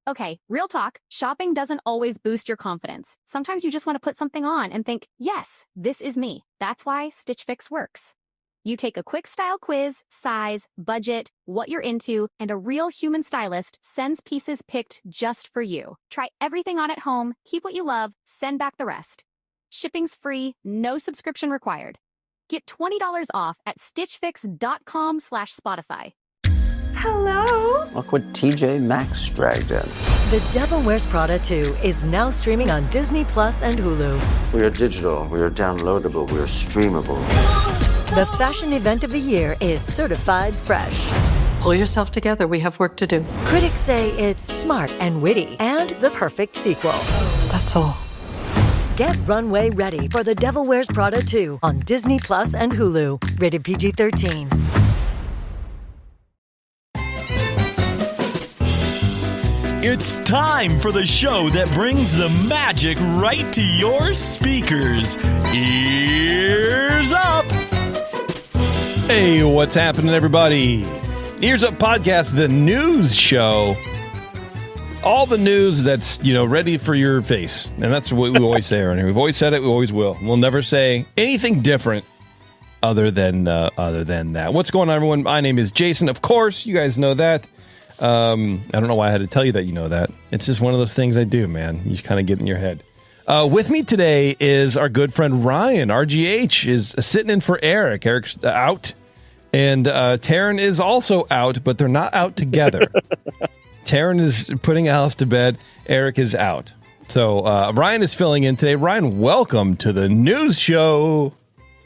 Okay, real talk, shopping doesn't always boost your confidence. Sometimes you just want to put something on and think, yes, this is me. That's why Stitch Fix works. You take a quick style quiz, size, budget, what you're into, and a real human stylist sends pieces picked just for you. Try everything on at home, keep what you love, send back the rest. Shipping's free, no subscription required. Get $20 off at stitchfix.com/Spotify. Hello? Look what TJ Maxx dragged in. The Devil Wears Prada 2 is now streaming on Disney Plus and Hulu. We are digital, we are downloadable, we are streamable. The fashion event of the year is certified fresh. Pull yourself together, we have work to do. Critics say it's smart and witty and the perfect sequel. That's all. Get runway ready for The Devil Wears Prada 2 on Disney Plus and Hulu. Rated PG-13. It's time for the show that brings the magic right to your speakers. Ears Up! Hey, what's happening, everybody? Ears Up Podcast, the news show. All the news that's, ready for your face. And that's what we always say around here. We've always said it, we always will. We'll never say anything different other than that. What's going on, everyone? My name is Jason. Of course, you guys know that. I don't know why I had to tell you that you know that. It's just one of those things I do, man. You just kind of get in your head. With me today is our good friend Ryan. RGH is sitting in for Eric. Eric's out. And Taryn is also out, but they're not out together. Taryn is putting Alice to bed. Eric is out. So Ryan is filling in today. Ryan, welcome to the news show.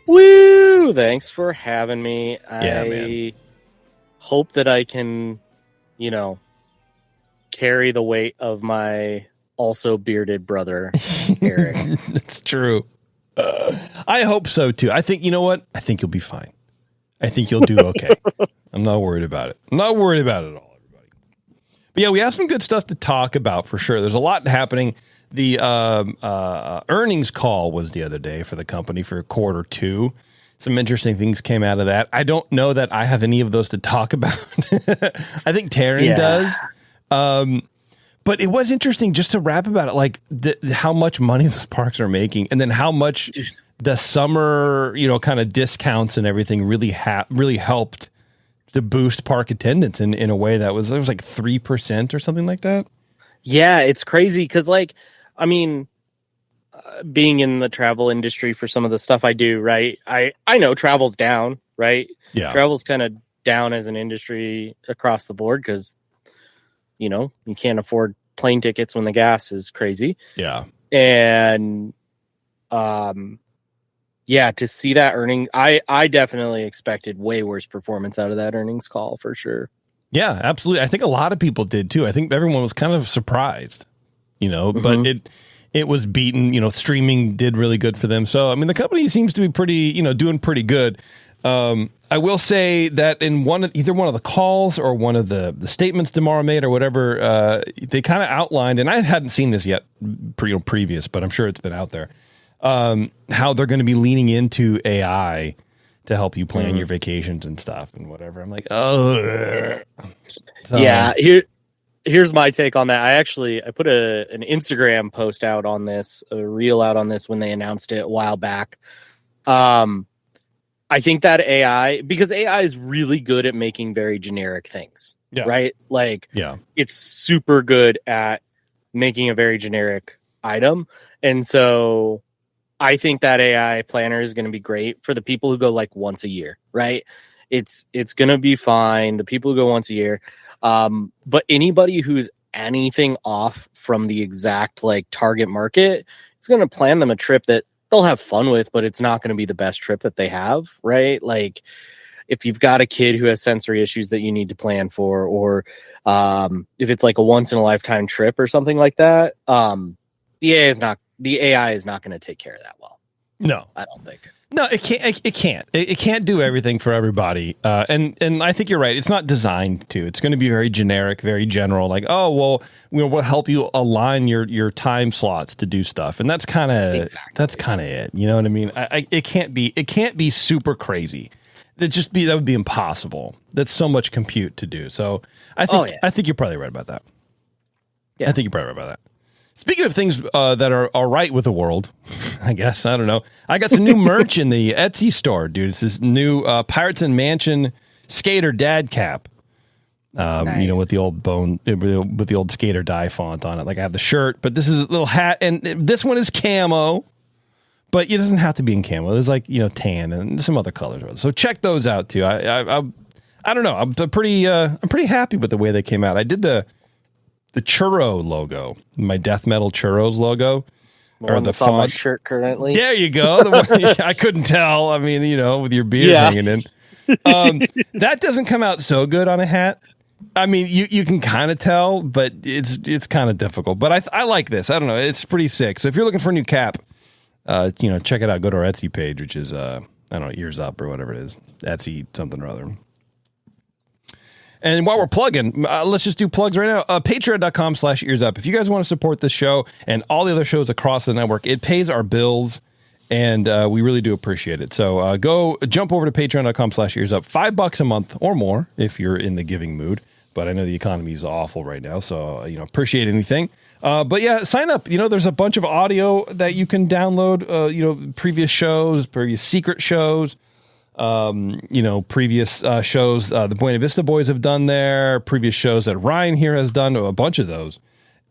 Woo! Thanks for having me. Yeah, man. Hope that I can, carry the weight of my also bearded brother, Eric. That's true. I hope so, too. I think, you know what? I think you'll be fine. I think you'll do okay. I'm not worried about it. I'm not worried about it at all, everybody. But yeah, we have some good stuff to talk about for sure. There's a lot happening. The earnings call was the other day for the company for quarter two. Some interesting things came out of that. I don't know that I have any of those to talk about. I think Taryn does. But it was interesting just to rap about it, like how much money those parks are making, and then how much the summer, kind of discounts and everything really helped to boost park attendance in a way that was like 3% or something like that. Yeah, it's crazy because, being in the travel industry for some of the stuff I do, right? I know travel's down, right? Yeah, travel's kind of down as an industry across the board because you can't afford plane tickets when the gas is crazy. Yeah, and to see that earning, I definitely expected way worse performance out of that earnings call for sure. Yeah, absolutely. I think a lot of people did too. I think everyone was kind of surprised, but it was beaten. Streaming did really good for them. So, the company seems to be pretty, doing pretty good. I will say that in either one of the calls or one of the statements tomorrow made or whatever, they kind of outlined, and I hadn't seen this yet previous, but I'm sure it's been out there, how they're going to be leaning into AI to help you plan your vacations and stuff and whatever. I'm like, oh, so, yeah. Here's my take on that. I put an Instagram post out on this, a reel out on this when they announced it a while back. I think that because AI is really good at making very generic things, right? It's super good at making a very generic item. And so I think that AI planner is going to be great for the people who go like once a year, right? It's going to be fine. The people who go once a year. But anybody who's anything off from the exact target market, it's going to plan them a trip that they'll have fun with, but it's not going to be the best trip that they have, right? Like if you've got a kid who has sensory issues that you need to plan for, or if it's like a once in a lifetime trip or something like that, the AI is not going to take care of that well. No, I don't think. No, it can't. It can't do everything for everybody. And I think you're right. It's not designed to. It's going to be very generic, very general. Like, oh, well, we'll help you align your time slots to do stuff, and that's kind of it. You know what I mean? It can't be super crazy. That would be impossible. That's so much compute to do. So I think you're probably right about that. I think you're probably right about that. Speaking of things that are all right with the world, I guess, I don't know. I got some new merch in the Etsy store, dude. It's this new Pirates and Mansion skater dad cap. Nice. You know, with the old skater die font on it. Like I have the shirt, but this is a little hat, and this one is camo, but it doesn't have to be in camo. There's like, you know, tan and some other colors. So check those out too. I don't know. I'm pretty happy with the way they came out. I did the churro logo, my death metal churros logo, or the font. On my shirt currently. There you go. The one, I couldn't tell. I mean, you know, with your beard hanging in. That doesn't come out so good on a hat. I mean, you can kind of tell, but it's kind of difficult. But I like this. I don't know. It's pretty sick. So if you're looking for a new cap, you know, check it out. Go to our Etsy page, which is I don't know, EarzUp or whatever it is. Etsy something or other. And while we're plugging, let's just do plugs right now. Patreon.com/EarzUp. If you guys want to support this show and all the other shows across the network, it pays our bills, and we really do appreciate it. So go jump over to Patreon.com/EarzUp. $5 a month or more if you're in the giving mood. But I know the economy is awful right now, so you know, appreciate anything. But yeah, sign up. You know, there's a bunch of audio that you can download. You know, previous shows, previous secret shows. You know, previous shows the Buena Vista Boys have done there, previous shows that Ryan here has done, a bunch of those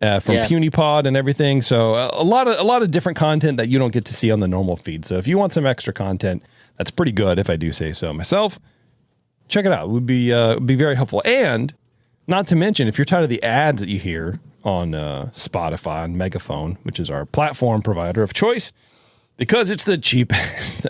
from PewniePod and everything. So a lot of different content that you don't get to see on the normal feed. So if you want some extra content, that's pretty good, if I do say so myself. Check it out. It would be very helpful. And not to mention, if you're tired of the ads that you hear on Spotify and Megaphone, which is our platform provider of choice, because it's the cheapest.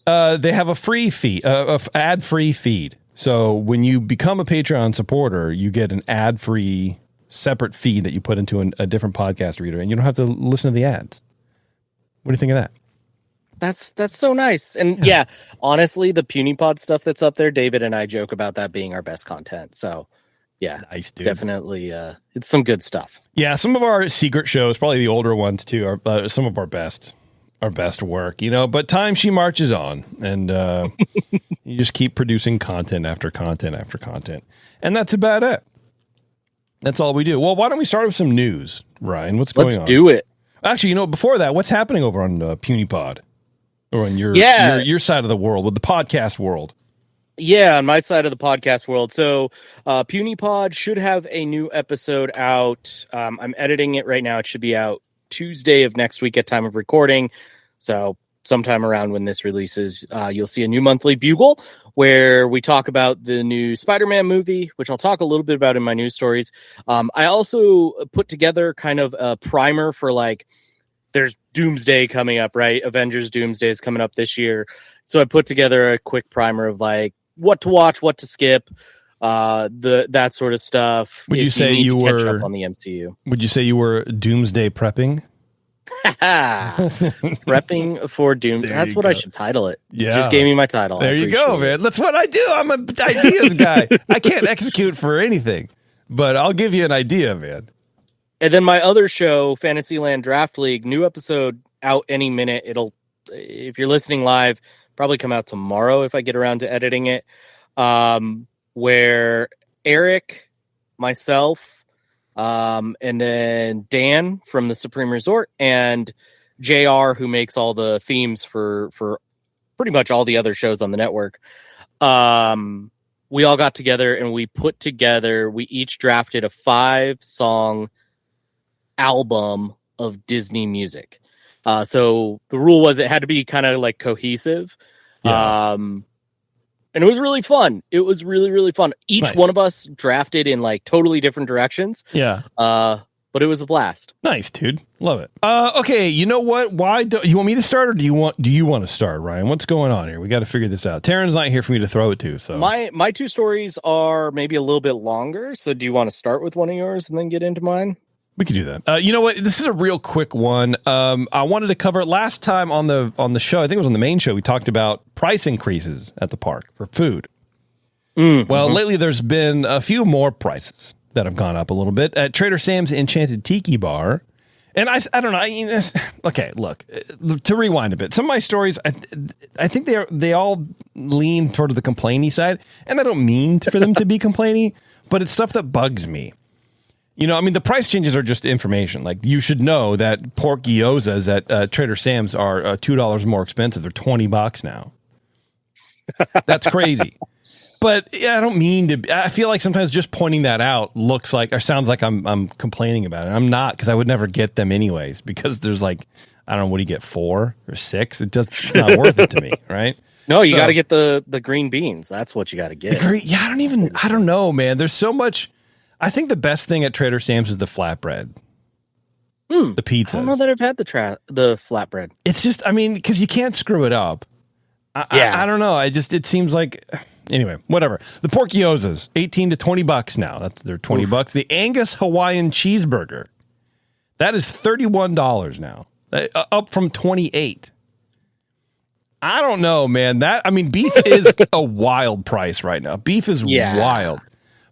They have a free feed, ad-free feed. So when you become a Patreon supporter, you get an ad-free separate feed that you put into a different podcast reader, and you don't have to listen to the ads. What do you think of that? That's so nice. And yeah, honestly, the PewniePod stuff that's up there, David and I joke about that being our best content. So yeah, nice, dude. Definitely, it's some good stuff. Yeah, some of our secret shows, probably the older ones too, are some of our best work, you know, but time she marches on, and you just keep producing content after content after content, and that's about it. That's all we do. Well, why don't we start with some news, Ryan? What's going on? Let's do it. Actually, you know, before that, what's happening over on PewniePod, or on your side of the world, with the podcast world? Yeah, on my side of the podcast world. So PewniePod should have a new episode out. I'm editing it right now. It should be out Tuesday of next week at time of recording. So sometime around when this releases, you'll see a new monthly bugle where we talk about the new Spider-Man movie, which I'll talk a little bit about in my news stories. I also put together kind of a primer for, like, there's Doomsday coming up, right? Avengers Doomsday is coming up this year. So I put together a quick primer of, like, what to watch, what to skip, that sort of stuff. Would you say you were catch up on the MCU? Would you say you were Doomsday prepping? Prepping for Doom. That's what I should title it. Yeah, just gave me my title. There you go, man. That's what I do. I'm an ideas guy. I can't execute for anything, but I'll give you an idea, man. And then my other show, Fantasyland Draft League, new episode out any minute. It'll, if you're listening live, probably come out tomorrow if I get around to editing it. Where Eric, myself, and then Dan from the Supreme Resort, and JR, who makes all the themes for pretty much all the other shows on the network, we all got together and we each drafted a 5-song album of Disney music. So the rule was it had to be kind of like cohesive. Yeah. And it was really fun. It was really, really fun. Each one of us drafted in, like, totally different directions. Yeah. But it was a blast. Nice, dude. Love it. Okay, you know what? Why do you want me to start, or do you want to start, Ryan? What's going on here? We got to figure this out. Taryn's not here for me to throw it to, so my two stories are maybe a little bit longer. So do you want to start with one of yours and then get into mine? We could do that. You know what? This is a real quick one. I wanted to cover it last time on the show. I think it was on the main show. We talked about price increases at the park for food. Well, lately there's been a few more prices that have gone up a little bit at Trader Sam's Enchanted Tiki Bar. And I don't know. Okay, look, to rewind a bit. Some of my stories, I think they all lean toward the complainy side. And I don't mean for them to be complainy, but it's stuff that bugs me. You know, I mean, the price changes are just information. Like, you should know that pork gyozas at Trader Sam's are $2 more expensive. They're $20 now. That's crazy. But yeah, I don't mean to. I feel like sometimes just pointing that out looks like or sounds like I'm complaining about it. I'm not, because I would never get them anyways. Because there's like, I don't know, what do you get, 4 or 6? It's not worth it to me, right? No, you got to get the green beans. That's what you got to get. I don't know, man. There's so much. I think the best thing at Trader Sam's is the flatbread. The pizzas. I don't know that I've had the flatbread. It's just, I mean, because you can't screw it up. I don't know. It seems like, anyway, whatever. The pork gyozas, $18 to $20 now. They're $20. The Angus Hawaiian cheeseburger, that is $31 now, up from $28. I don't know, man. Beef is a wild price right now. Beef is wild.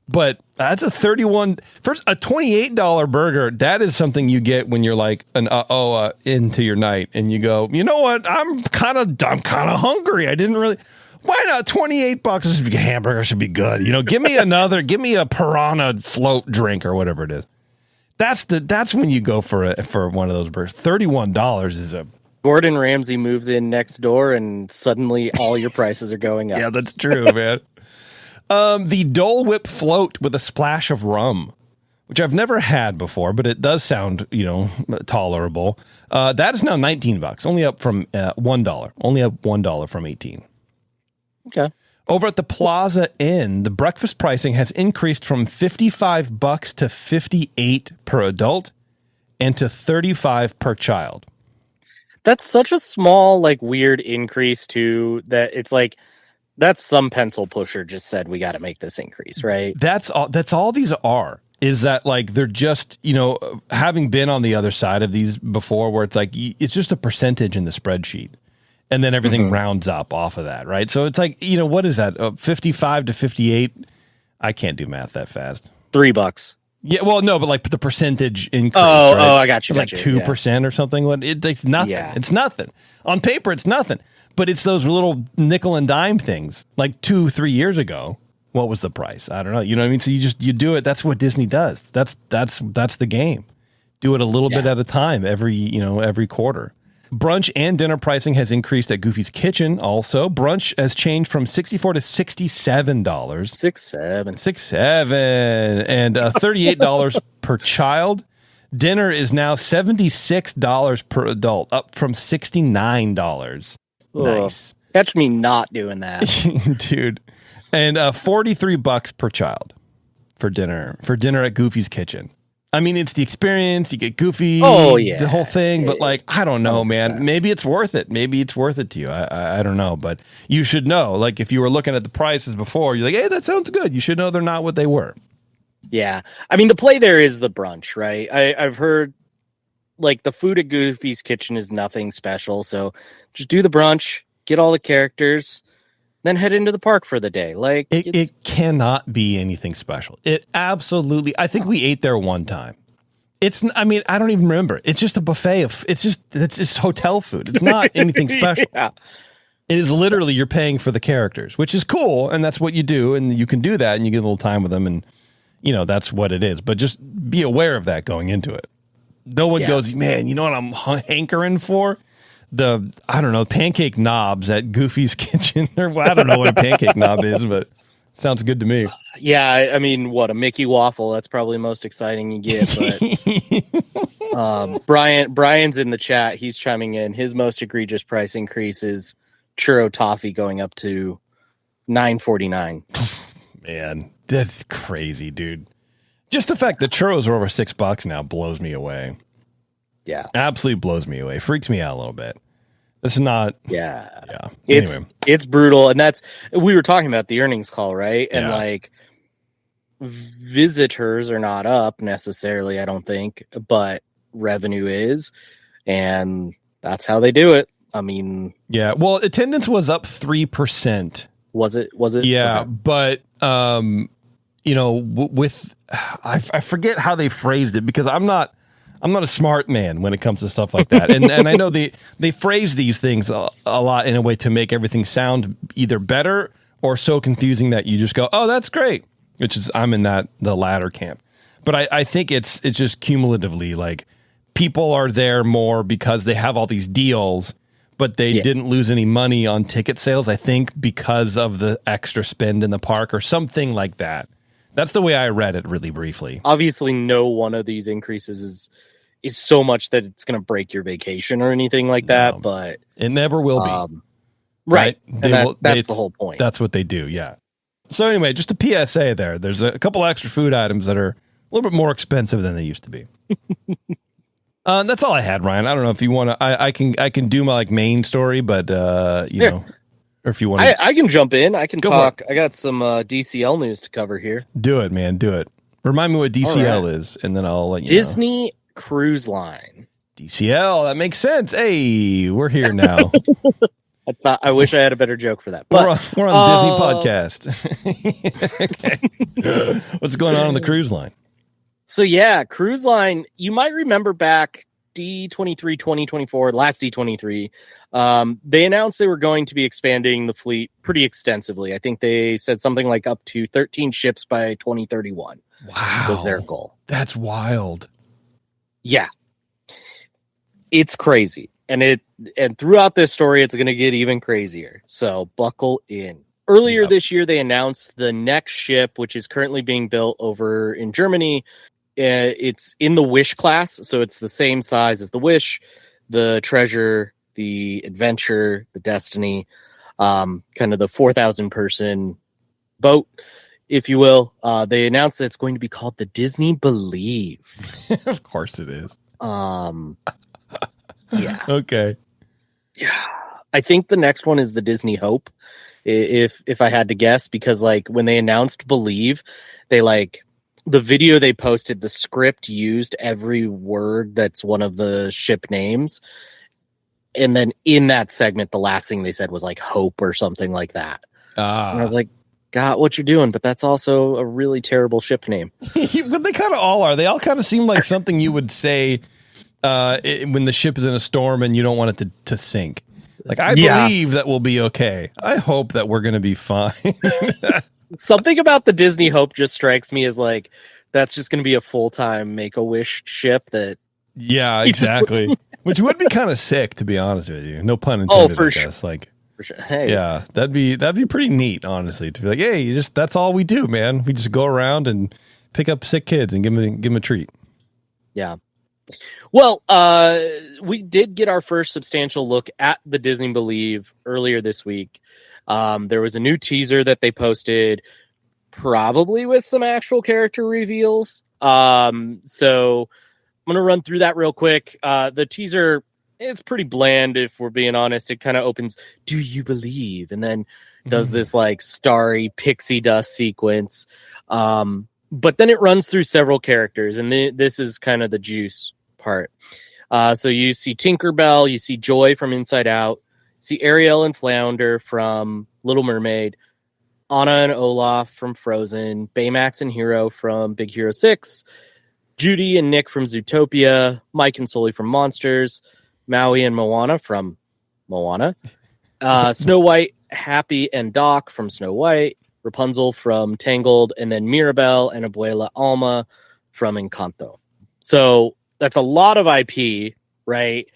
But that's a $28 burger. That is something you get when you're like into your night and you go, you know what? I'm kind of hungry. I didn't really. Why not $28? This hamburger should be good. You know, give me a piranha float drink or whatever it is. That's when you go for one of those burgers. $31 is a. Gordon Ramsay moves in next door and suddenly all your prices are going up. Yeah, that's true, man. The Dole Whip float with a splash of rum, which I've never had before, but it does sound, tolerable. That is now $19, only up from $1. Only up $1 from $18. Okay. Over at the Plaza Inn, the breakfast pricing has increased from $55 to $58 per adult and to $35 per child. That's such a small, like, weird increase too, that it's like, that's some pencil pusher just said, we got to make this increase, right? That's all these are, is that like, they're just, having been on the other side of these before, where it's like, it's just a percentage in the spreadsheet. And then everything rounds up off of that, right? So it's like, what is that? 55 to 58? I can't do math that fast. $3. Yeah, well, no, but like the percentage increase. Oh, right? I got you. It's like 2% or something. It's nothing. Yeah. It's nothing. On paper, it's nothing. But it's those little nickel and dime things. Like 2-3 years ago, what was the price? I don't know. You know what I mean? So you do it. That's what Disney does. That's the game. Do it a little bit at a time every quarter. Brunch and dinner pricing has increased at Goofy's Kitchen also. Brunch has changed from $64 to $67. $67. And $38 per child. Dinner is now $76 per adult, up from $69. Nice. Catch me not doing that. Dude. And $43 per child for dinner at Goofy's Kitchen. I mean, it's the experience. You get Goofy, the whole thing. But like, I don't know, man. Maybe it's worth it. Maybe it's worth it to you. I don't know. But you should know. Like, if you were looking at the prices before, you're like, hey, that sounds good. You should know they're not what they were. Yeah. I mean, the play there is the brunch, right? I've heard, like, the food at Goofy's Kitchen is nothing special. So just do the brunch, get all the characters, then head into the park for the day. Like, it cannot be anything special. It absolutely. I think we ate there one time. I don't even remember. It's just a buffet it's just hotel food. It's not anything special. Yeah. It is literally, you're paying for the characters, which is cool, and that's what you do, and you can do that, and you get a little time with them, and that's what it is. But just be aware of that going into it. No one goes, man, you know what I'm hankering for? Pancake knobs at Goofy's Kitchen. I don't know what a pancake knob is, but sounds good to me. Yeah, I mean, a Mickey waffle? That's probably the most exciting you get. But Brian's in the chat. He's chiming in. His most egregious price increase is churro toffee going up to $9.49. Man, that's crazy, dude. Just the fact that churros are over $6 now blows me away. Yeah. Absolutely blows me away. Freaks me out a little bit. It's not. Yeah. Yeah. It's brutal. And we were talking about the earnings call, right? And like, visitors are not up necessarily, I don't think, but revenue is. And that's how they do it. I mean. Yeah. Well, attendance was up 3%. Was it? Yeah. Okay. But, I forget how they phrased it, because I'm not a smart man when it comes to stuff like that. And I know they phrase these things a lot in a way to make everything sound either better or so confusing that you just go, oh, that's great, which is, I'm in the latter camp. But I think it's just cumulatively like people are there more because they have all these deals, but they didn't lose any money on ticket sales, I think, because of the extra spend in the park or something like that. That's the way I read it really briefly. Obviously, no one of these increases is so much that it's going to break your vacation or anything like that, but it never will be. Right. That's the whole point. That's what they do, yeah. So anyway, just a PSA there. There's a couple extra food items that are a little bit more expensive than they used to be. That's all I had, Ryan. I don't know if you want to. I can do my main story, but you know, or if you want, I can jump in. I can talk. I got some DCL news to cover here. Do it, man. Do it. Remind me what DCL is, and then I'll let you Disney know. Cruise Line. DCL. That makes sense. Hey, we're here now. I wish I had a better joke for that. But we're on the Disney podcast. Okay. What's going on the cruise line? So yeah, Cruise Line, you might remember back D23 2024, last D23, they announced they were going to be expanding the fleet pretty extensively. I think they said something like up to 13 ships by 2031. Wow. Was their goal. That's wild. Yeah. It's crazy. And throughout this story, it's going to get even crazier. So buckle in. Earlier this year, they announced the next ship, which is currently being built over in Germany. It's in the Wish class, so it's the same size as the Wish, the Treasure, the Adventure, the Destiny, kind of the 4,000 person boat, if you will. They announced that it's going to be called the Disney Believe. Of course it is. Yeah. Okay. Yeah. I think the next one is the Disney Hope, if I had to guess, because when they announced Believe, they the video they posted, the script used every word that's one of the ship names. And then in that segment, the last thing they said was hope or something like that. And I was like, God, what you're doing, but that's also a really terrible ship name. But they kind of all are. They all kind of seem like something you would say when the ship is in a storm and you don't want it to sink. I believe that we'll be okay. I hope that we're going to be fine. Something about the Disney Hope just strikes me as that's just going to be a full-time Make-A-Wish ship that... Yeah, exactly. Which would be kind of sick, to be honest with you. No pun intended, I guess. For sure. Hey. Yeah, that'd be pretty neat, honestly, to be hey, that's all we do, man. We just go around and pick up sick kids and give them a treat. Yeah. Well, we did get our first substantial look at the Disney Believe earlier this week. There was a new teaser that they posted, probably with some actual character reveals. So I'm going to run through that real quick. The teaser, it's pretty bland, if we're being honest. It kind of opens, "Do you believe?" and then does this starry pixie dust sequence. But then it runs through several characters, and this is kind of the juice part. So you see Tinkerbell, you see Joy from Inside Out, see Ariel and Flounder from Little Mermaid, Anna and Olaf from Frozen, Baymax and Hero from Big Hero 6, Judy and Nick from Zootopia, Mike and Sully from Monsters, Maui and Moana from Moana, Snow White, Happy and Doc from Snow White, Rapunzel from Tangled, and then Mirabelle and Abuela Alma from Encanto. So that's a lot of IP, right?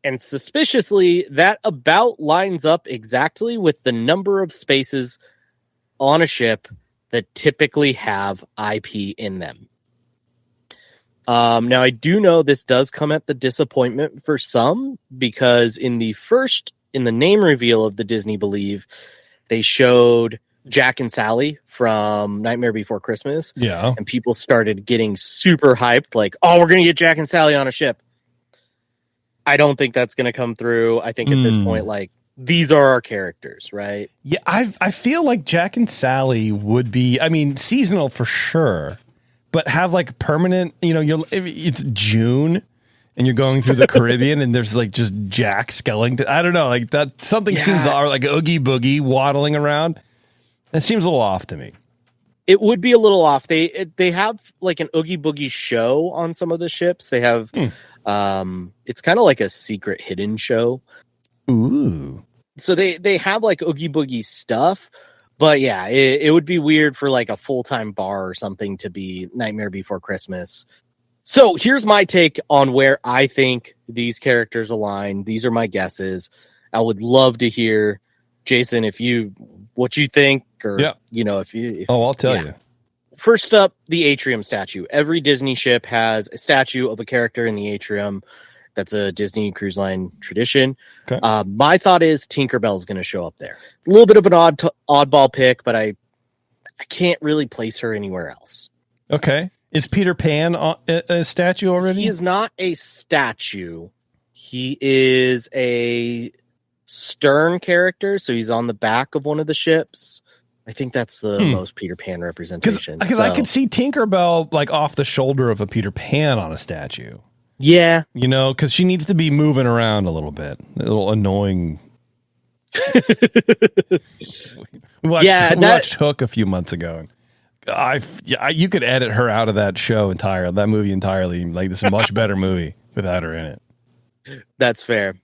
And suspiciously, that about lines up exactly with the number of spaces on a ship that typically have IP in them. Now, I do know this does come at the disappointment for some, because in the name reveal of the Disney Believe, they showed Jack and Sally from Nightmare Before Christmas. Yeah. And people started getting super hyped, oh, we're going to get Jack and Sally on a ship. I don't think that's going to come through. I think at this point, these are our characters, right? Yeah, I feel like Jack and Sally would be, seasonal for sure, but have permanent, it's June and you're going through the Caribbean and there's just Jack Skellington. I don't know, that something seems like Oogie Boogie waddling around. That seems a little off to me. It would be a little off. They have an Oogie Boogie show on some of the ships. They have, it's kind of like a secret hidden show. Ooh. So they have Oogie Boogie stuff, But yeah, it would be weird for like a full-time bar or something to be Nightmare Before Christmas. So here's my take on where I think these characters align. These are my guesses. I would love to hear, Jason, what you think, or if I'll tell you. First up, the atrium statue. Every Disney ship has a statue of a character in the atrium. That's a Disney Cruise Line tradition. Okay. My thought is Tinkerbell's going to show up there. It's a little bit of an oddball pick, but I can't really place her anywhere else. Okay. Is Peter Pan a statue already? He is not a statue. He is a stern character, so he's on the back of one of the ships. I think that's the most Peter Pan representation. Because I could see Tinkerbell like off the shoulder of a Peter Pan on a statue. Yeah. Because she needs to be moving around a little bit. A little annoying. we watched Hook a few months ago. And you could edit her out of that movie entirely. Like, this is a much better movie without her in it. That's fair.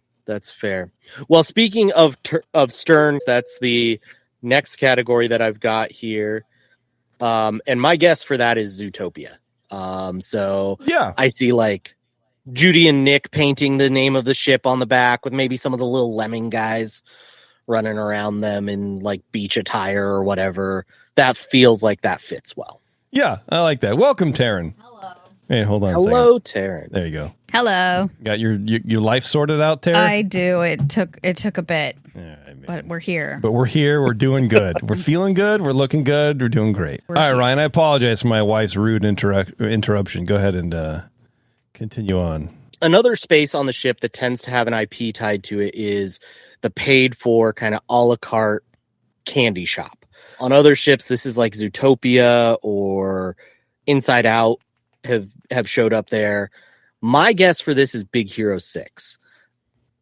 Well, speaking of stern, that's the next category that I've got here. And my guess for that is Zootopia. I see like Judy and Nick painting the name of the ship on the back with maybe some of the little lemming guys running around them in like beach attire or whatever. That feels like that fits well. Yeah, I like that. Welcome, Taryn. Hello. Hey, hold on. Hello, Taryn. There you go. Hello. Got your life sorted out, Taryn? I do. It took a bit, but we're here. But we're here. We're doing good. We're feeling good. We're looking good. We're doing great. All right, Ryan. I apologize for my wife's rude interruption. Go ahead and continue on. Another space on the ship that tends to have an IP tied to it is the paid for kind of a la carte candy shop. On other ships, this is like Zootopia or Inside Out have showed up there. My guess for this is Big Hero 6.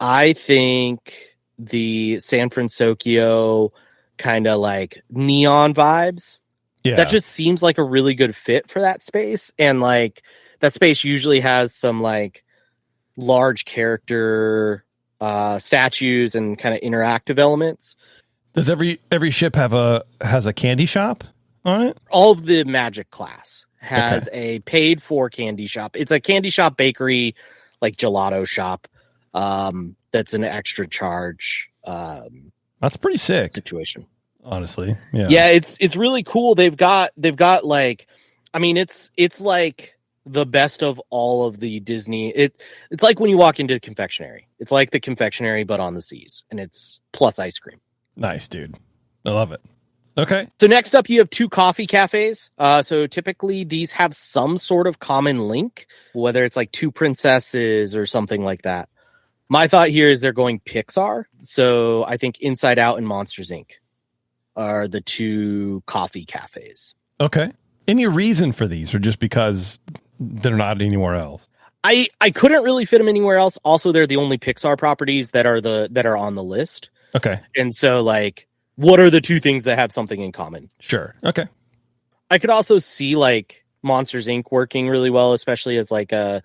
I think the San Francisco kind of like neon vibes. Yeah. That just seems like a really good fit for that space. And like that space usually has some like large character statues and kind of interactive elements. Does every ship has a candy shop on it? All of the Magic class has a paid for candy shop. It's a candy shop, bakery, like gelato shop. That's an extra charge. That's pretty sick situation. Honestly. Yeah. Yeah, it's really cool. They've got like, I mean, it's like the best of all of the Disney. It's like when you walk into a confectionery. It's like the confectionery, but on the seas, and it's plus ice cream. Nice, dude. I love it. Okay. So next up, you have two coffee cafes. So typically these have some sort of common link, whether it's like two princesses or something like that. My thought here is they're going Pixar. So I think Inside Out and Monsters, Inc. are the two coffee cafes. Okay. Any reason for these, or just because they're not anywhere else? I couldn't really fit them anywhere else. Also, they're the only Pixar properties that are on the list. Okay. And so, like, what are the two things that have something in common? Sure. Okay. I could also see like Monsters Inc. working really well, especially as like it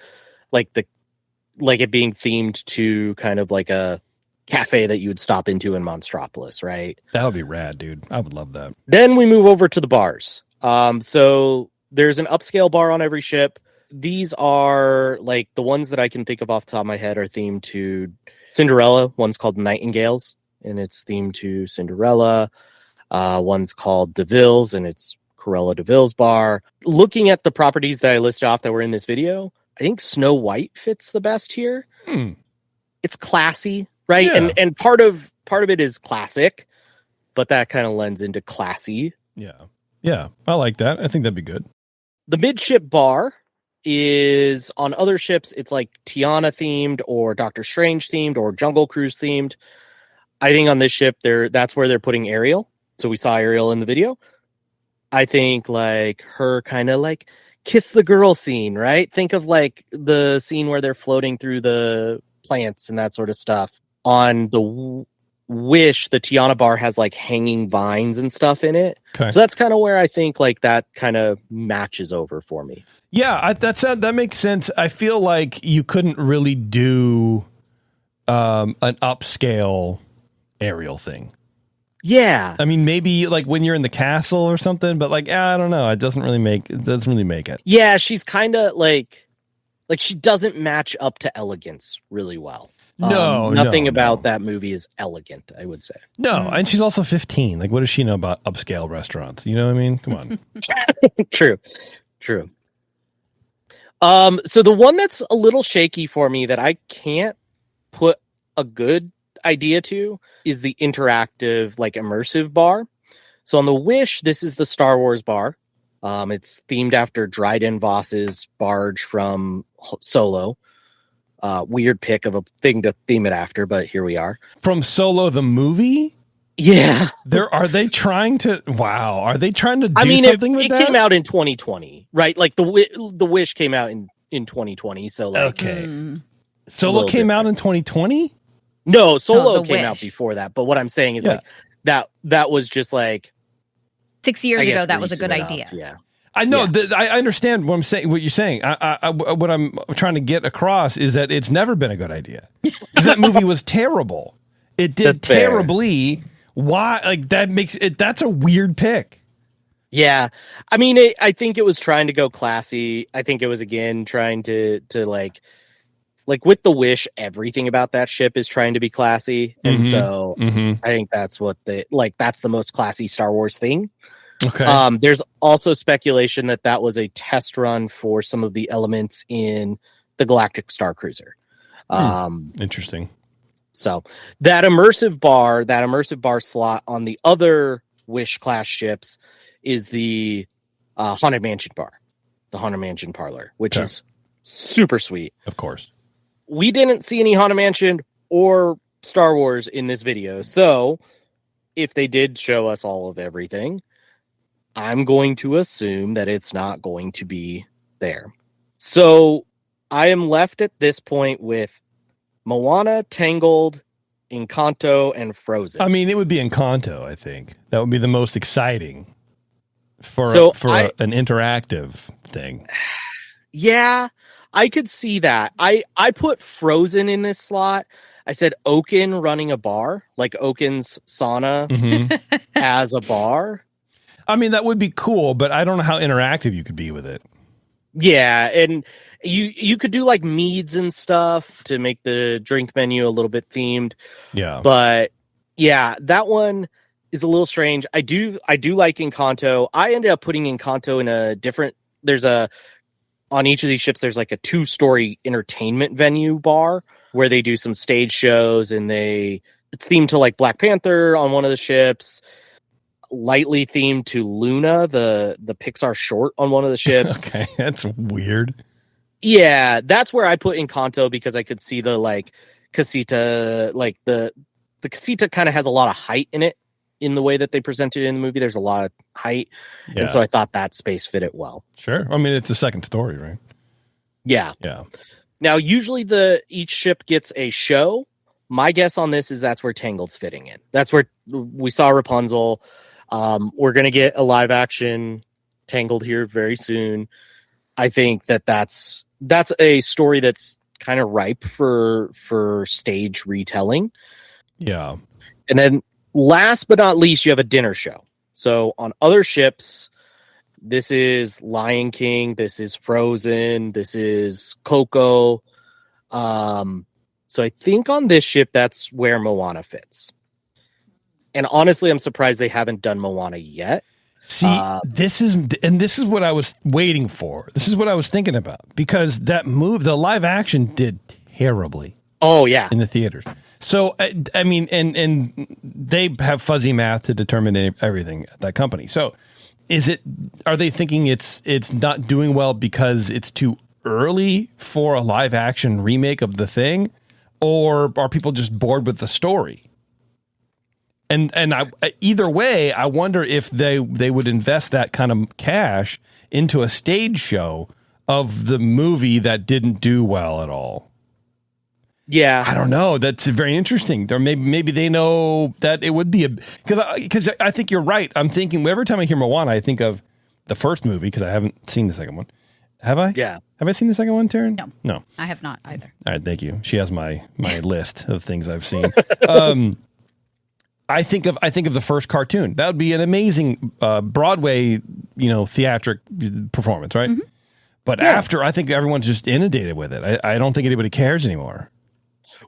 being themed to kind of like a cafe that you would stop into in Monstropolis, right? That would be rad, dude. I would love that. Then we move over to the bars. So there's an upscale bar on every ship. These are like the ones that I can think of off the top of my head are themed to Cinderella. One's called Nightingales, and it's themed to Cinderella. One's called DeVille's, and it's Corella DeVille's bar. Looking at the properties that I listed off that were in this video, I think Snow White fits the best here. It's classy, right? Yeah. And part of it is classic, but that kind of lends into classy. Yeah, I like that. I think that'd be good. The midship bar is on other ships. It's like Tiana themed or Doctor Strange themed or Jungle Cruise themed. I think on this ship, that's where they're putting Ariel. So we saw Ariel in the video. I think like her kind of like kiss the girl scene, right? Think of like the scene where they're floating through the plants and that sort of stuff. On the Wish, the Tiana bar has like hanging vines and stuff in it. Okay. So that's kind of where I think like that kind of matches over for me. Yeah, that makes sense. I feel like you couldn't really do an upscale Ariel thing. Yeah. I mean, maybe like when you're in the castle or something, but like, I don't know. It doesn't really make it. Yeah, she's kind of like she doesn't match up to elegance really well. Nothing about that movie is elegant, I would say. No, and she's also 15. Like, what does she know about upscale restaurants? You know what I mean? Come on. True. So the one that's a little shaky for me that I can't put a good idea to is the interactive, like immersive bar. So on the Wish, this is the Star Wars bar. It's themed after Dryden Voss's barge from Solo. Weird pick of a thing to theme it after, but here we are. From Solo the movie? Yeah. Are they trying to do something with that? It came out in 2020, right? Like the Wish came out in 2020, so like okay. Solo came out in 2020? No, Solo came out before that. But what I'm saying is like that was just like 6 years ago. That was a good idea. Yeah. I know. I understand what I'm saying. What you're saying. What I'm trying to get across is that it's never been a good idea because that movie was terrible. It did terribly. Why? Like that makes it. That's a weird pick. Yeah, I mean, I think it was trying to go classy. I think it was again trying to like with the Wish, everything about that ship is trying to be classy, and so I think that's what that's the most classy Star Wars thing. Okay. There's also speculation that was a test run for some of the elements in the Galactic Star Cruiser. Interesting. So that immersive bar slot on the other Wish class ships is the Haunted Mansion bar, the Haunted Mansion parlor, which is super sweet. Of course. We didn't see any Haunted Mansion or Star Wars in this video. So if they did show us all of everything, I'm going to assume that it's not going to be there. So I am left at this point with Moana, Tangled, Encanto, and Frozen. I mean, it would be Encanto, I think. That would be the most exciting for an interactive thing. Yeah, I could see that. I put Frozen in this slot. I said Oaken running a bar, like Oaken's sauna as a bar. I mean, that would be cool, but I don't know how interactive you could be with it. Yeah, and you could do like meads and stuff to make the drink menu a little bit themed. Yeah. But yeah, that one is a little strange. I do like Encanto. I ended up putting Encanto in a different on each of these ships there's like a 2-story entertainment venue bar where they do some stage shows and it's themed to like Black Panther on one of the ships. Lightly themed to Luna, the Pixar short on one of the ships. Okay, that's weird. Yeah, that's where I put Encanto because I could see the like casita, like the casita kind of has a lot of height in it in the way that they presented it in the movie. There's a lot of height, and so I thought that space fit it well. Sure, I mean it's the second story, right? Yeah. Now, usually each ship gets a show. My guess on this is that's where Tangled's fitting in. That's where we saw Rapunzel. We're going to get a live action Tangled here very soon. I think that's a story that's kind of ripe for stage retelling. Yeah. And then last but not least, you have a dinner show. So on other ships, this is Lion King, this is Frozen, this is Coco. So I think on this ship, that's where Moana fits. And honestly, I'm surprised they haven't done Moana yet. See, this is what I was waiting for. This is what I was thinking about because the live action did terribly. Oh yeah, in the theaters. So I mean, and they have fuzzy math to determine everything at that company. So are they thinking it's not doing well because it's too early for a live action remake of the thing, or are people just bored with the story? And either way, I wonder if they would invest that kind of cash into a stage show of the movie that didn't do well at all. Yeah, I don't know. That's very interesting. Or maybe they know that it would be because I think you're right. I'm thinking every time I hear Moana, I think of the first movie because I haven't seen the second one. Have I? Yeah. Have I seen the second one, Taryn? No. I have not either. All right, thank you. She has my list of things I've seen. I think of the first cartoon. That would be an amazing Broadway, theatric performance, right? Mm-hmm. But after, I think everyone's just inundated with it. I don't think anybody cares anymore.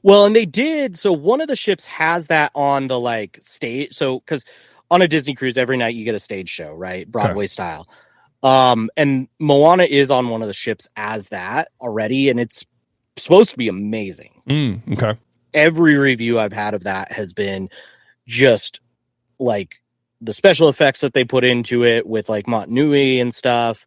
Well, and they did. So one of the ships has that on the stage. So because on a Disney cruise, every night you get a stage show, right? Broadway style. And Moana is on one of the ships as that already, and it's supposed to be amazing. Okay. Every review I've had of that has been just like the special effects that they put into it with like Motunui and stuff.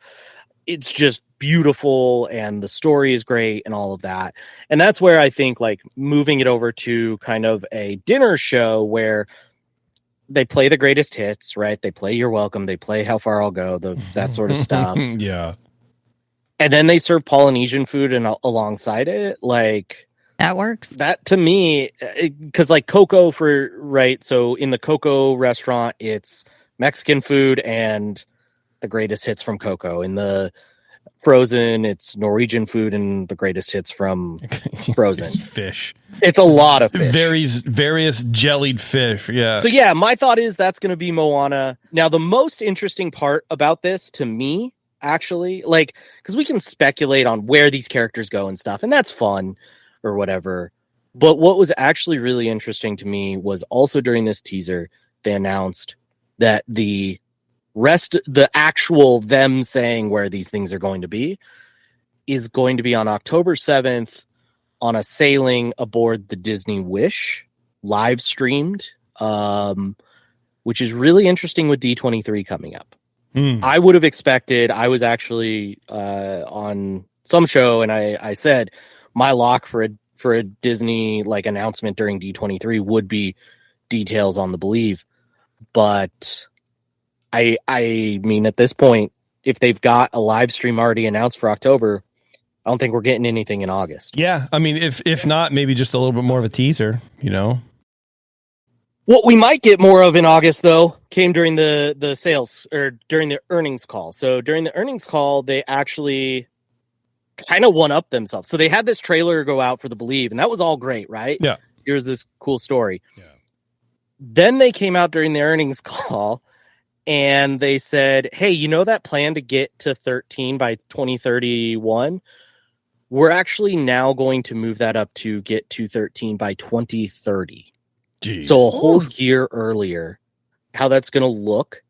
It's just beautiful, and the story is great and all of that. And that's where I think like moving it over to kind of a dinner show where they play the greatest hits, right? They play You're Welcome, they play How Far I'll Go, that sort of stuff. Yeah. And then they serve Polynesian food and alongside it, like that works. That to me, because like Coco so in the Coco restaurant, it's Mexican food and the greatest hits from Coco. In the Frozen, it's Norwegian food and the greatest hits from Frozen. Fish. It's a lot of fish. Various jellied fish. Yeah. So yeah, my thought is that's going to be Moana. Now, the most interesting part about this to me, actually, like, because we can speculate on where these characters go and stuff, and that's fun or whatever. But what was actually really interesting to me was also during this teaser, they announced that the actual them saying where these things are going to be is going to be on October 7th on a sailing aboard the Disney Wish, live streamed, which is really interesting with D23 coming up. I would have expected, I was actually on some show and I said my lock for a Disney like announcement during D23 would be details on the Believe. But I mean, at this point, if they've got a live stream already announced for October, I don't think we're getting anything in August. Yeah. I mean, if not, maybe just a little bit more of a teaser, What we might get more of in August, though, came during the sales or during the earnings call. So during the earnings call, they actually kind of one-up themselves. So they had this trailer go out for the Believe, and that was all great, right? Yeah. Here's this cool story. Yeah. Then they came out during the earnings call, and they said, hey, that plan to get to 13 by 2031? We're actually now going to move that up to get to 13 by 2030. Jeez. So a whole year earlier. How that's going to look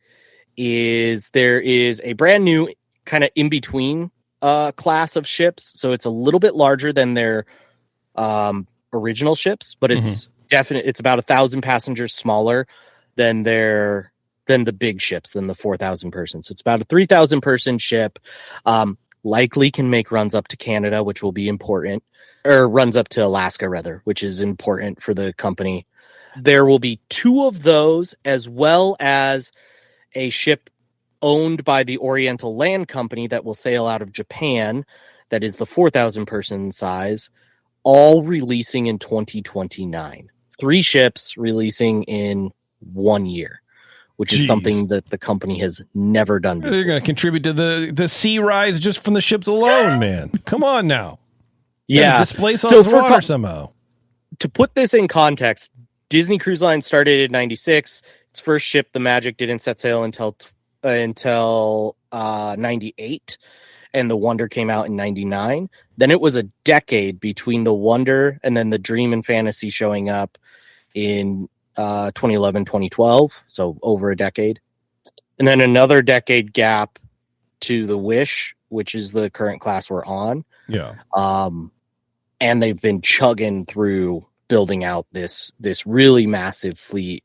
is there is a brand new kind of in-between class of ships. So it's a little bit larger than their original ships, but it's it's about 1,000 passengers smaller than the big ships, than the 4,000 person. So it's about a 3,000 person ship. Likely can make runs up to Canada, which will be important, or runs up to Alaska rather, which is important for the company. There will be 2 of those, as well as a ship owned by the Oriental Land Company that will sail out of Japan. That is the 4,000 person size, all releasing in 2029. 3 ships releasing in 1 year, which is something that the company has never done before. They're going to contribute to the sea rise just from the ships alone, man. Come on now. Yeah. Displace all the water somehow. To put this in context, Disney Cruise Line started in 96. Its first ship, the Magic, didn't set sail until 98. And the Wonder came out in 99. Then it was a decade between the Wonder and then the Dream and Fantasy showing up in 2011, 2012, so over a decade. And then another decade gap to the Wish, which is the current class we're on. Yeah. And they've been chugging through building out this really massive fleet.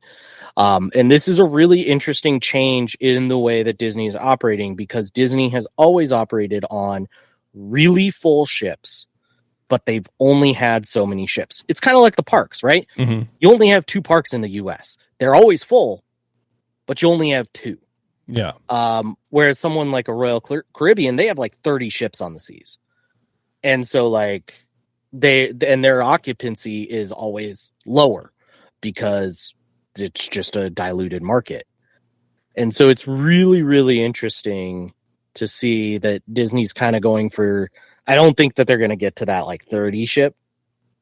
And this is a really interesting change in the way that Disney is operating, because Disney has always operated on really full ships, but they've only had so many ships. It's kind of like the parks, right? Mm-hmm. You only have 2 parks in the US. They're always full, but you only have 2. Yeah. Whereas someone like a Royal Caribbean, they have like 30 ships on the seas. And so like their occupancy is always lower because it's just a diluted market. And so it's really, really interesting to see that Disney's kind of going for, I don't think that they're going to get to that like 30 ship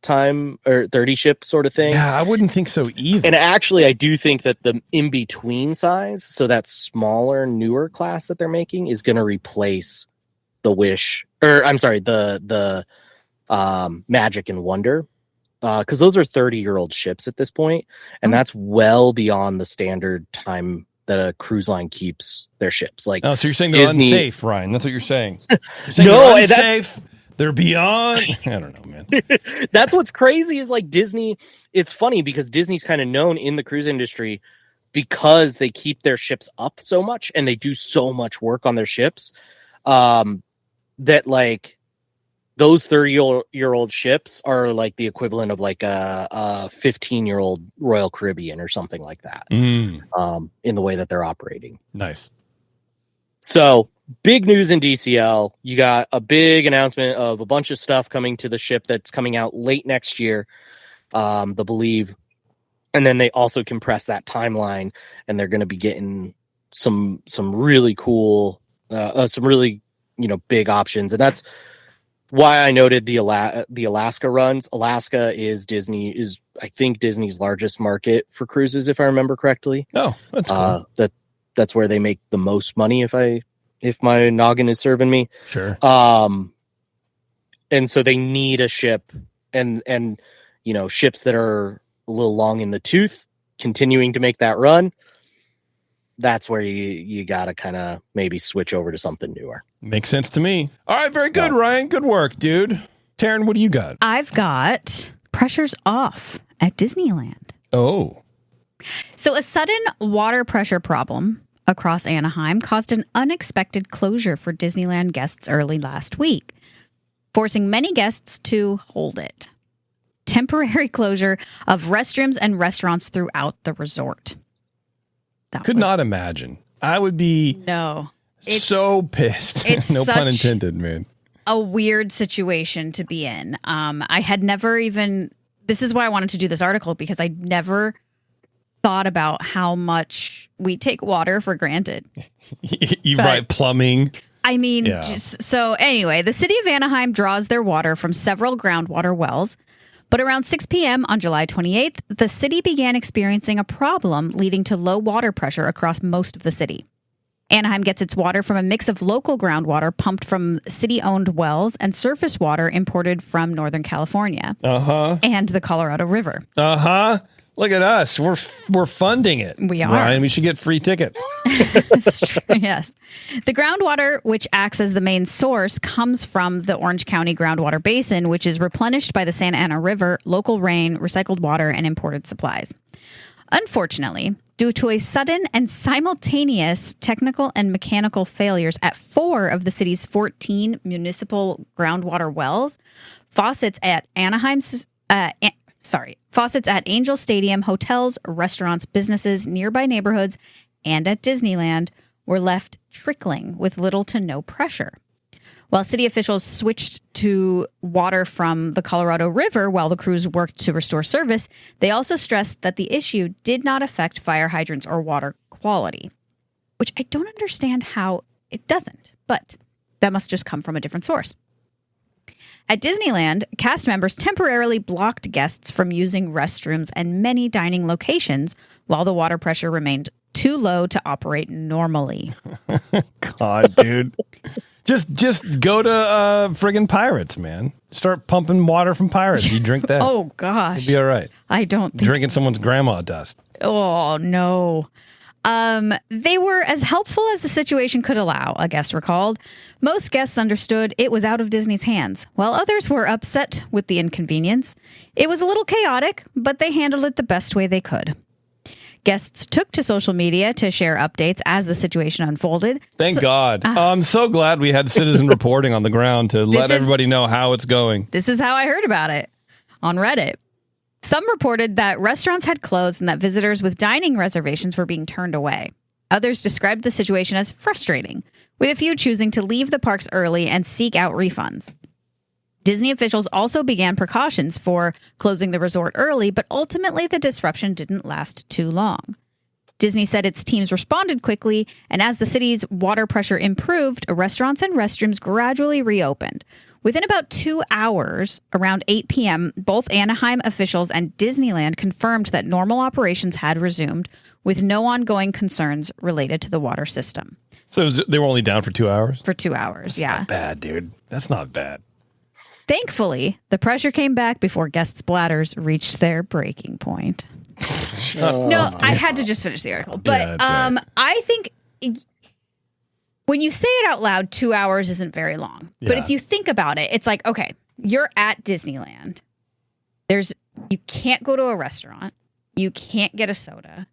time or 30 ship sort of thing. Yeah, I wouldn't think so either. And actually, I do think that the in-between size, so that smaller, newer class that they're making is going to replace the Wish, or I'm sorry, the Magic and Wonder, because those are 30-year-old ships at this point, and that's well beyond the standard time that a cruise line keeps their ships. Like, oh, so you're saying they're Disney, unsafe, Ryan? That's what you're saying. You're saying no, they're unsafe. They're beyond. I don't know, man. That's what's crazy is like Disney. It's funny because Disney's kind of known in the cruise industry because they keep their ships up so much and they do so much work on their ships. That like those 30-year-old ships are like the equivalent of like a 15-year-old Royal Caribbean or something like that. In the way that they're operating. Nice. So big news in DCL. You got a big announcement of a bunch of stuff coming to the ship that's coming out late next year, the Believe. And then they also compress that timeline, and they're going to be getting some really cool, some really, big options. And that's why I noted the Alaska runs. Alaska is I think Disney's largest market for cruises, if I remember correctly. Oh, that's cool. That's where they make the most money, if my noggin is serving me. Sure. And so they need a ship and ships that are a little long in the tooth, continuing to make that run. That's where you got to kind of maybe switch over to something newer. Makes sense to me. All right, very good, Ryan. Good work, dude. Taryn, what do you got? I've got Pressure's Off at Disneyland. Oh. So a sudden water pressure problem across Anaheim caused an unexpected closure for Disneyland guests early last week, forcing many guests to hold it. Temporary closure of restrooms and restaurants throughout the resort. Could not imagine. I would be so pissed. No pun intended, man. A weird situation to be in. I had never even, this is why I wanted to do this article, because I never thought about how much we take water for granted. Right, plumbing. I mean, so anyway, the city of Anaheim draws their water from several groundwater wells. But around 6 p.m. on July 28th, the city began experiencing a problem leading to low water pressure across most of the city. Anaheim gets its water from a mix of local groundwater pumped from city-owned wells and surface water imported from Northern California and the Colorado River. Look at us. We're funding it. We are. Ryan, we should get free tickets. Yes. The groundwater, which acts as the main source, comes from the Orange County groundwater basin, which is replenished by the Santa Ana River, local rain, recycled water, and imported supplies. Unfortunately, due to a sudden and simultaneous technical and mechanical failures at 4 of the city's 14 municipal groundwater wells, faucets at Angel Stadium, hotels, restaurants, businesses, nearby neighborhoods, and at Disneyland were left trickling with little to no pressure. While city officials switched to water from the Colorado River while the crews worked to restore service, they also stressed that the issue did not affect fire hydrants or water quality, which I don't understand how it doesn't, but that must just come from a different source. At Disneyland, cast members temporarily blocked guests from using restrooms and many dining locations while the water pressure remained too low to operate normally. God, dude. Just go to friggin' Pirates, man. Start pumping water from Pirates. You drink that. Oh, gosh. You'll be all right. I don't think... Drinking someone's grandma dust. Oh, no. They were as helpful as the situation could allow, a guest recalled. Most guests understood it was out of Disney's hands, while others were upset with the inconvenience. It was a little chaotic, but they handled it the best way they could. Guests took to social media to share updates as the situation unfolded. Thank God. I'm so glad we had citizen reporting on the ground to let everybody know how it's going. This is how I heard about it on Reddit. Some reported that restaurants had closed and that visitors with dining reservations were being turned away. Others described the situation as frustrating, with a few choosing to leave the parks early and seek out refunds. Disney officials also began precautions for closing the resort early, but ultimately the disruption didn't last too long. Disney said its teams responded quickly, and as the city's water pressure improved, restaurants and restrooms gradually reopened, Within about 2 hours, around 8 p.m., both Anaheim officials and Disneyland confirmed that normal operations had resumed with no ongoing concerns related to the water system. So they were only down for 2 hours? For 2 hours, yeah. Not bad, dude. That's not bad. Thankfully, the pressure came back before guests' bladders reached their breaking point. I had to just finish the article. But right. I think when you say it out loud, 2 hours isn't very long. Yeah. But if you think about it, it's like, okay, you're at Disneyland. You can't go to a restaurant. You can't get a soda.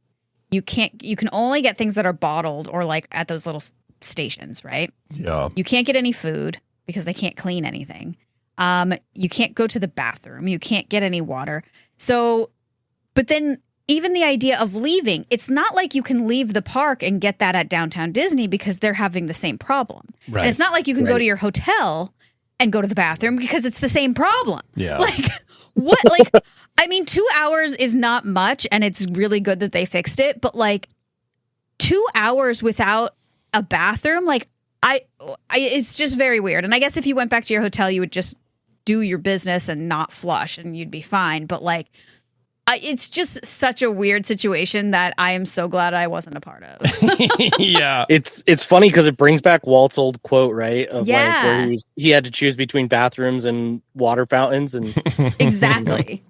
You can only get things that are bottled or like at those little stations, right? Yeah. You can't get any food because they can't clean anything. You can't go to the bathroom. You can't get any water. So, but then even the idea of leaving, it's not like you can leave the park and get that at Downtown Disney because they're having the same problem. Right. And it's not like you can go to your hotel and go to the bathroom because it's the same problem. Yeah. Like, what? Like, I mean, 2 hours is not much, and it's really good that they fixed it. But like, 2 hours without a bathroom, like, it's just very weird. And I guess if you went back to your hotel, you would just do your business and not flush, and you'd be fine. But like, it's just such a weird situation that I am so glad I wasn't a part of. Yeah, it's funny because it brings back Walt's old quote, right? Of like where he had to choose between bathrooms and water fountains, and exactly.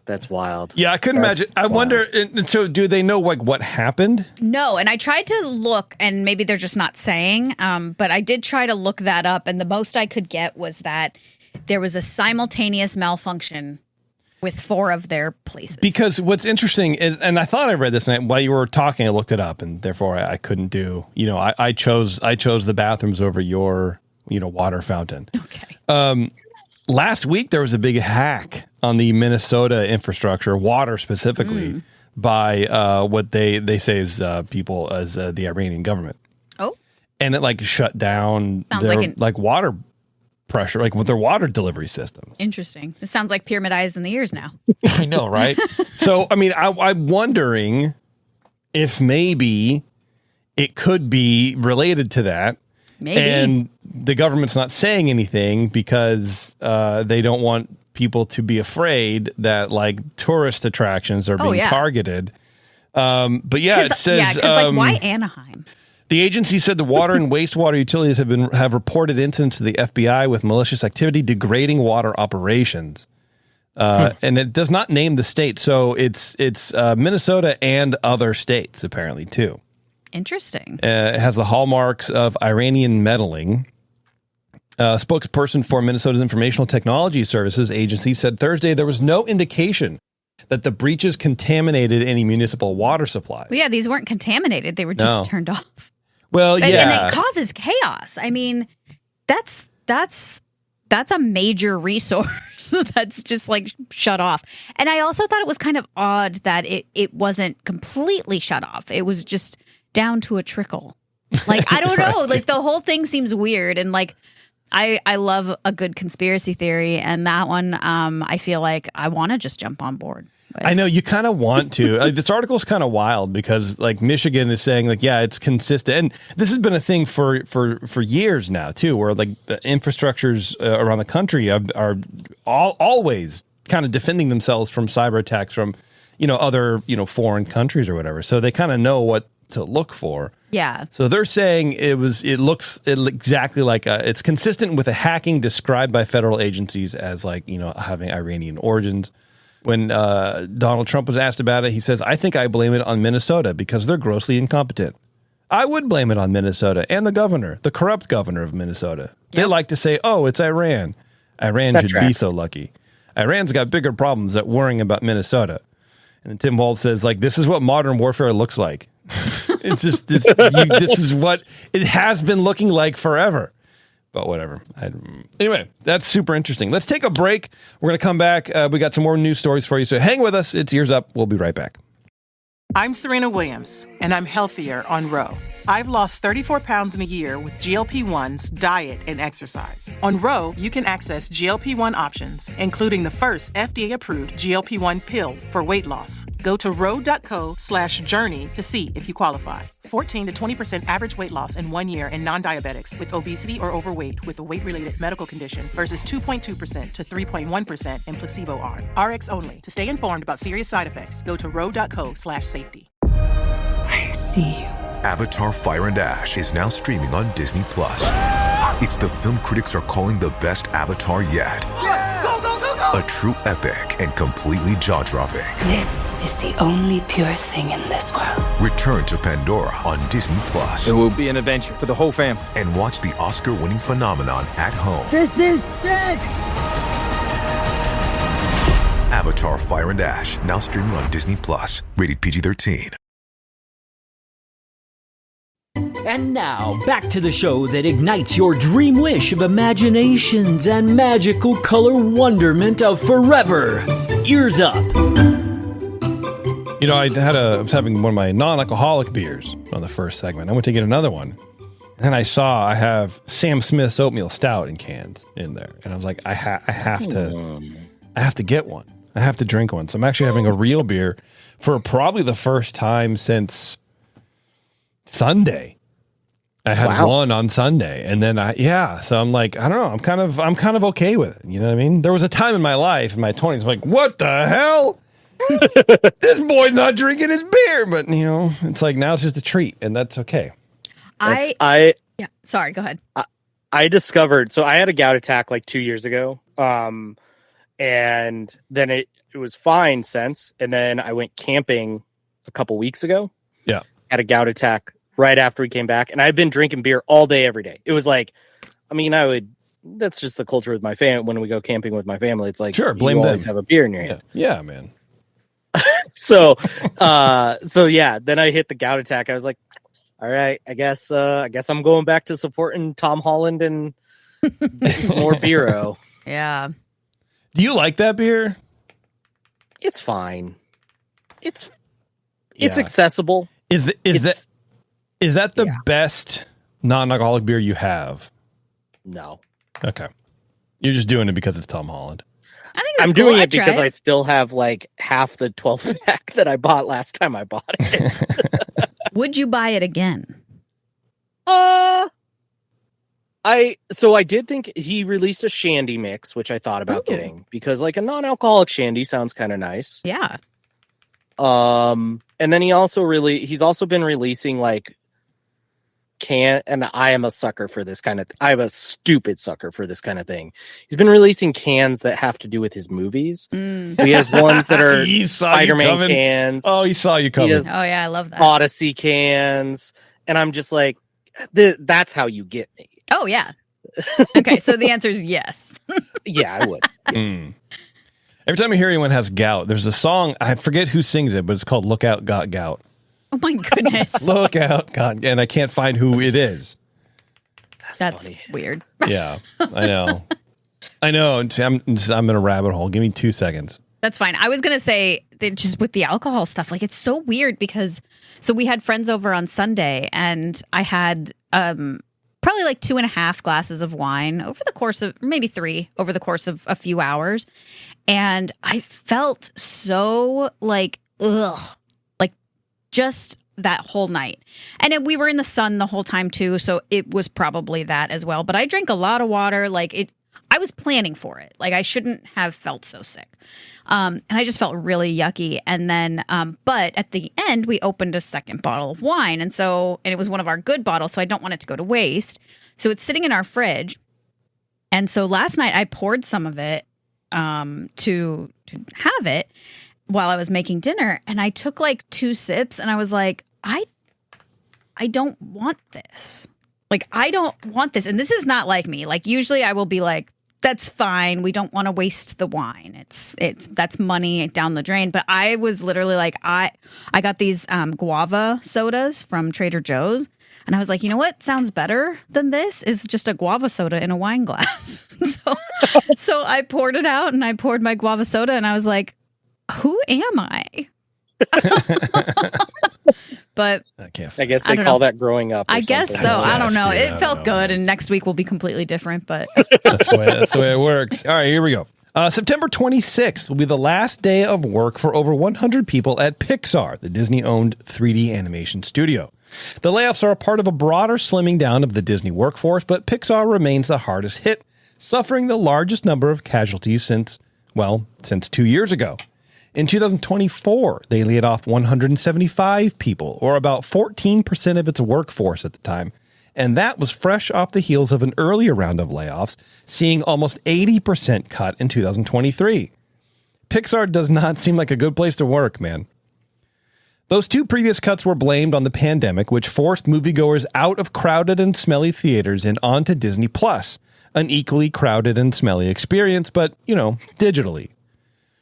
That's wild. Yeah, I couldn't imagine. I wonder. So, do they know like what happened? No, and I tried to look, and maybe they're just not saying. But I did try to look that up, and the most I could get was that there was a simultaneous malfunction with 4 of their places. Because what's interesting is, and I thought I read this, and while you were talking, I looked it up, and therefore I couldn't do. You know, I chose the bathrooms over your water fountain. Okay. Last week there was a big hack on the Minnesota infrastructure, water specifically, by what they say is people as the Iranian government. Oh. And it like shut down their like water pressure, like with their water delivery systems. Interesting. This sounds like pyramid eyes in the ears now. I know, right? So, I mean, I'm wondering if maybe it could be related to that. Maybe. And the government's not saying anything because they don't want people to be afraid that like tourist attractions are being targeted. But yeah, it says like why Anaheim? The agency said the water and wastewater utilities have reported incidents to the FBI with malicious activity degrading water operations. And it does not name the state, so it's Minnesota and other states apparently too. Interesting. It has the hallmarks of Iranian meddling. Spokesperson for Minnesota's Informational Technology Services Agency said Thursday there was no indication that the breaches contaminated any municipal water supplies. Well, yeah, these weren't contaminated. They were just turned off. Well, and it causes chaos. I mean, that's a major resource that's just like shut off. And I also thought it was kind of odd that it wasn't completely shut off. It was just down to a trickle. Like, I don't know. Like, the whole thing seems weird. And like, I love a good conspiracy theory. And that one, I feel like I want to just jump on board with. I know you kind of want to. This article is kind of wild because like Michigan is saying like, yeah, it's consistent. And this has been a thing for years now too, where like the infrastructures around the country are always kind of defending themselves from cyber attacks from, other, foreign countries or whatever. So they kind of know what to look for. Yeah. So they're saying it looks exactly like it's consistent with a hacking described by federal agencies as like, having Iranian origins. When Donald Trump was asked about it, he says, I think I blame it on Minnesota because they're grossly incompetent. I would blame it on Minnesota and the corrupt governor of Minnesota. Yep. They like to say, oh, it's Iran. Iran should be so lucky. Iran's got bigger problems than worrying about Minnesota. And then Tim Wald says, like, this is what modern warfare looks like. It's just this is what it has been looking like forever. But whatever. Anyway, that's super interesting. Let's take a break. We're going to come back. We got some more news stories for you. So hang with us. It's Ears Up. We'll be right back. I'm Serena Williams, and I'm healthier on Ro. I've lost 34 pounds in a year with GLP-1s, diet, and exercise. On Ro, you can access GLP-1 options, including the first FDA-approved GLP-1 pill for weight loss. Go to ro.co/journey to see if you qualify. 14 to 20% average weight loss in 1 year in non-diabetics with obesity or overweight with a weight-related medical condition versus 2.2% to 3.1% in placebo arm. RX only. To stay informed about serious side effects, go to ro.co/safety. I see you. Avatar: Fire and Ash is now streaming on Disney+. It's the film critics are calling the best Avatar yet. Go, go, go, go! A true epic and completely jaw-dropping. This is the only pure thing in this world. Return to Pandora on Disney+. It will be an adventure for the whole fam. And watch the Oscar-winning phenomenon at home. This is sick! Avatar: Fire and Ash, now streaming on Disney+. Rated PG-13. And now, back to the show that ignites your dream wish of imaginations and magical color wonderment of forever. Ears Up. You know, I was having one of my non-alcoholic beers on the first segment. I went to get another one. And then I saw I have Sam Smith's oatmeal stout in cans in there. And I was like, I have to get one. I have to drink one. So I'm actually having a real beer for probably the first time since Sunday. I had one on Sunday, and then so I'm like, I don't know, I'm kind of okay with it. You know what I mean? There was a time in my life in my 20s, like, what the hell? This boy's not drinking his beer, but you know, it's like now it's just a treat, and that's okay. Sorry, go ahead. I discovered, so I had a gout attack like 2 years ago, and then it was fine since, and then I went camping a couple weeks ago. Yeah, had a gout attack right after we came back, and I've been drinking beer all day, every day. It was like, I mean, that's just the culture with my family. When we go camping with my family, it's like, sure, blame you them. always have a beer in your hand. Yeah, man. So yeah, then I hit the gout attack. I was like, all right, I guess I'm going back to supporting Tom Holland and some more beero. Yeah. Do you like that beer? It's fine. It's accessible. Is that the best non-alcoholic beer you have? No. Okay. You're just doing it because it's Tom Holland. I think I'm cool. doing it because I still have like half the 12 pack that I bought last time I bought it. Would you buy it again? I did think he released a shandy mix, which I thought about getting because like a non-alcoholic shandy sounds kind of nice. Yeah. And then he's also been releasing like and I am a sucker for this kind of I'm a stupid sucker for this kind of thing. He's been releasing cans that have to do with his movies. He has ones that are Spider-Man cans. Oh, he saw you coming. Oh yeah, I love that. Odyssey cans. And I'm just like, that's how you get me. Oh yeah. Okay, so the answer is yes. Yeah, I would. Yeah. Every time I hear anyone has gout, there's a song, I forget who sings it, but it's called Look Out, Got Gout. Oh my goodness. Look out, God, and I can't find who it is. That's funny. Weird. Yeah, I know. I'm in a rabbit hole. Give me 2 seconds. That's fine. I was going to say that just with the alcohol stuff, like it's so weird because we had friends over on Sunday and I had probably like 2.5 glasses of wine over the course of maybe 3 over the course of a few hours. And I felt so like, like just that whole night. And then we were in the sun the whole time too. So it was probably that as well. But I drank a lot of water. I was planning for it. Like I shouldn't have felt so sick. And I just felt really yucky. And then, but at the end, we opened a second bottle of wine. And it was one of our good bottles. So I don't want it to go to waste. So it's sitting in our fridge. And so last night I poured some of it to have it while I was making dinner. And I took like 2 sips and I was like, I don't want this. Like, I don't want this. And this is not like me. Like usually I will be like, that's fine. We don't want to waste the wine. That's money down the drain. But I was literally like, I got these guava sodas from Trader Joe's. And I was like, you know what sounds better than this is just a guava soda in a wine glass. So I poured it out and I poured my guava soda and I was like, who am I? But I guess they call that growing up. I guess so. I don't know. It felt good, and next week will be completely different. But that's the way it works. All right, here we go. September 26th will be the last day of work for over 100 people at Pixar, the Disney-owned 3D animation studio. The layoffs are a part of a broader slimming down of the Disney workforce, but Pixar remains the hardest hit, suffering the largest number of casualties since 2 years ago. In 2024, they laid off 175 people, or about 14% of its workforce at the time. And that was fresh off the heels of an earlier round of layoffs, seeing almost 80% cut in 2023. Pixar does not seem like a good place to work, man. Those two previous cuts were blamed on the pandemic, which forced moviegoers out of crowded and smelly theaters and onto Disney Plus, an equally crowded and smelly experience, but, digitally.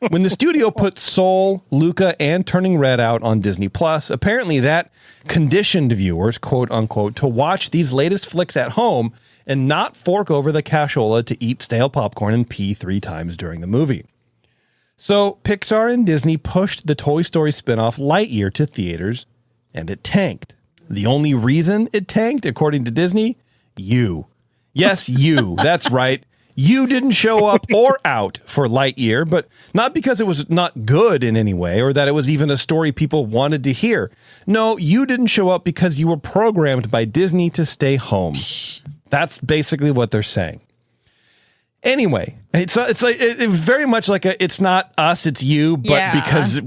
When the studio put Soul, Luca, and Turning Red out on Disney Plus, apparently that conditioned viewers, quote unquote, to watch these latest flicks at home and not fork over the cashola to eat stale popcorn and pee 3 times during the movie. So Pixar and Disney pushed the Toy Story spinoff Lightyear to theaters, and it tanked. The only reason it tanked, according to Disney, you. Yes, you. That's right. You didn't show up or out for Lightyear, but not because it was not good in any way or that it was even a story people wanted to hear. No, you didn't show up because you were programmed by Disney to stay home. That's basically what they're saying. Anyway, it's very much like it's not us, it's you, but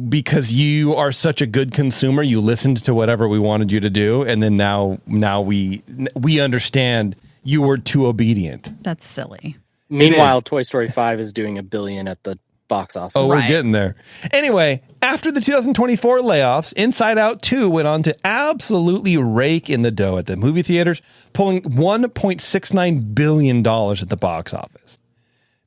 because you are such a good consumer, you listened to whatever we wanted you to do, and then now we understand you were too obedient. That's silly. Meanwhile, Toy Story 5 is doing $1 billion at the box office. Oh, we're getting there. Anyway, after the 2024 layoffs, Inside Out 2 went on to absolutely rake in the dough at the movie theaters, pulling $1.69 billion at the box office.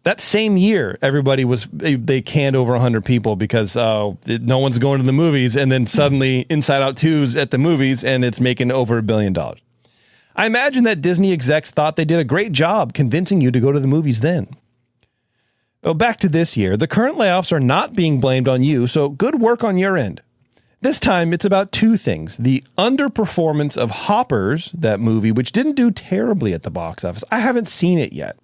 That same year, they canned over 100 people because no one's going to the movies, and then suddenly Inside Out 2's at the movies, and it's making over $1 billion. I imagine that Disney execs thought they did a great job convincing you to go to the movies then. Oh, back to this year, the current layoffs are not being blamed on you, so good work on your end. This time, it's about 2 things. The underperformance of Hoppers, that movie, which didn't do terribly at the box office. I haven't seen it yet.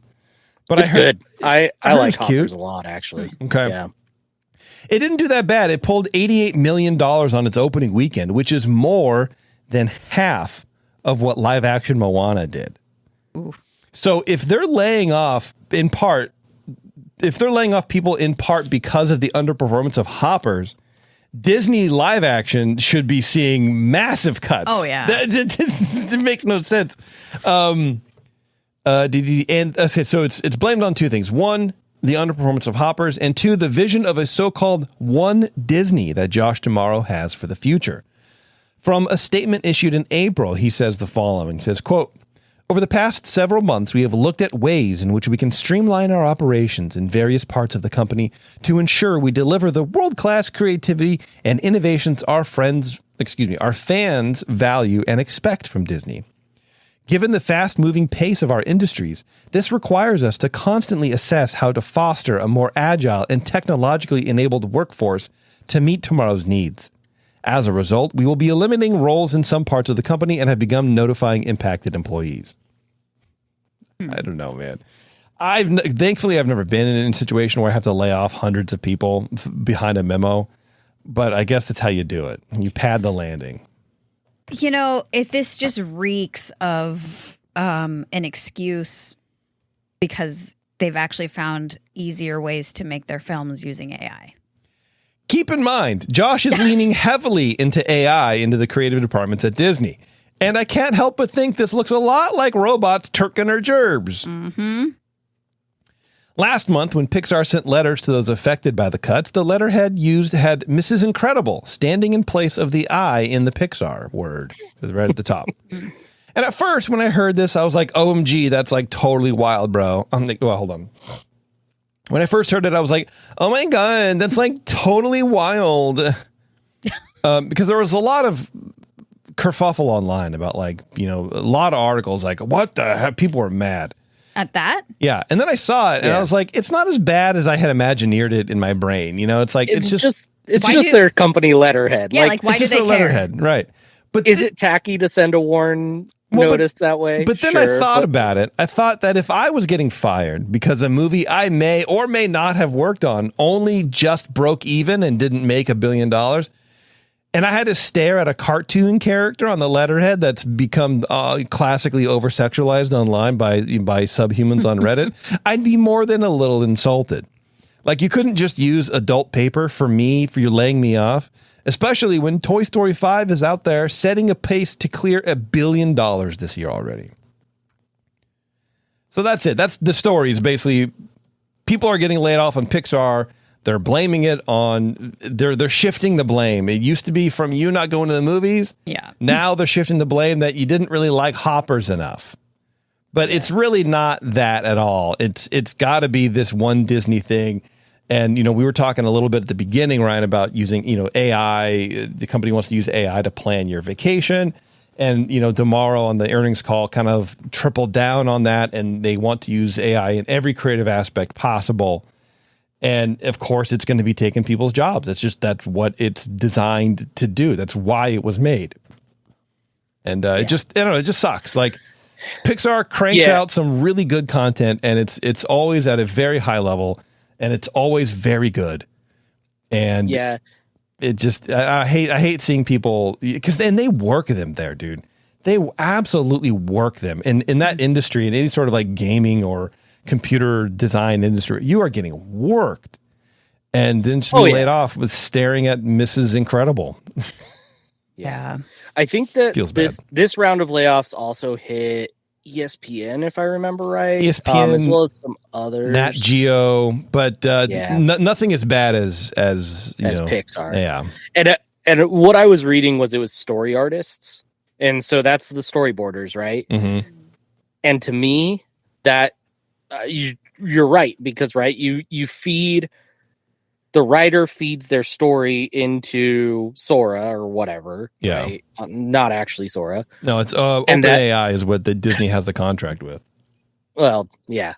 But it's good. I like Hoppers cute. a lot, actually. Okay. Yeah. It didn't do that bad. It pulled $88 million on its opening weekend, which is more than half of what live action Moana did. Ooh. So if they're laying off people in part because of the underperformance of Hoppers, Disney live action should be seeing massive cuts. Oh yeah. It makes no sense. So it's blamed on 2 things. 1, the underperformance of Hoppers, and 2, the vision of a so-called One Disney that Josh D'Amaro has for the future. From a statement issued in April, he says the following. He says, quote, "Over the past several months, we have looked at ways in which we can streamline our operations in various parts of the company to ensure we deliver the world-class creativity and innovations our fans value and expect from Disney. Given the fast-moving pace of our industries, this requires us to constantly assess how to foster a more agile and technologically enabled workforce to meet tomorrow's needs. As a result, we will be eliminating roles in some parts of the company and have begun notifying impacted employees." I don't know, man. Thankfully, I've never been in a situation where I have to lay off hundreds of people behind a memo, but I guess that's how you do it. You pad the landing. If this just reeks of an excuse because they've actually found easier ways to make their films using AI. Keep in mind, Josh is leaning heavily into AI into the creative departments at Disney. And I can't help but think this looks a lot like robots turking our gerbs. Mm-hmm. Last month, when Pixar sent letters to those affected by the cuts, the letterhead had Mrs. Incredible standing in place of the I in the Pixar word, right at the top. And at first, when I heard this, I was like, OMG, that's like totally wild, bro. I'm like, well, hold on. When I first heard it, I was like, oh my God, that's like totally wild. Because there was a lot of kerfuffle online about a lot of articles like, what the heck? People were mad. At that? Yeah. And then I saw it and I was like, it's not as bad as I had imagineered it in my brain. It's like, it's just their company letterhead. Yeah, why do they care? Letterhead, right. But is it tacky to send a warn notice that way? But then I thought about it. I thought that if I was getting fired because a movie I may or may not have worked on only just broke even and didn't make $1 billion, And I had to stare at a cartoon character on the letterhead that's become classically over-sexualized online by subhumans on Reddit. I'd be more than a little insulted. Like, you couldn't just use adult paper for you laying me off, especially when Toy Story 5 is out there setting a pace to clear $1 billion this year already. So that's it. That's the story. Is basically people are getting laid off on Pixar. They're blaming it on, they're shifting the blame. It used to be from you not going to the movies. Yeah. Now they're shifting the blame that you didn't really like Hoppers enough. But it's really not that at all. It's got to be this one Disney thing. And, we were talking a little bit at the beginning, Ryan, about using, AI. The company wants to use AI to plan your vacation. And, tomorrow on the earnings call kind of tripled down on that. And they want to use AI in every creative aspect possible. And of course, it's going to be taking people's jobs. That's what it's designed to do. That's why it was made. And it just sucks. Like, Pixar cranks out some really good content, and it's always at a very high level, and it's always very good. And it just, I hate seeing people, because then they work them there, dude. They absolutely work them in that industry, in any sort of like gaming or computer design industry. You are getting worked, and then to be laid off with staring at Mrs. Incredible. Yeah. I think that Feels this round of layoffs also hit ESPN, if I remember right. ESPN, as well as some others. Nat Geo, but nothing as bad as Pixar. Yeah. And what I was reading was it was story artists. And so that's the storyboarders, right? Mm-hmm. And to me, that you're right, because you feed, the writer feeds their story into Sora or whatever. Yeah. Right? Not actually Sora. No, it's OpenAI is what the Disney has the contract with. Well, yeah.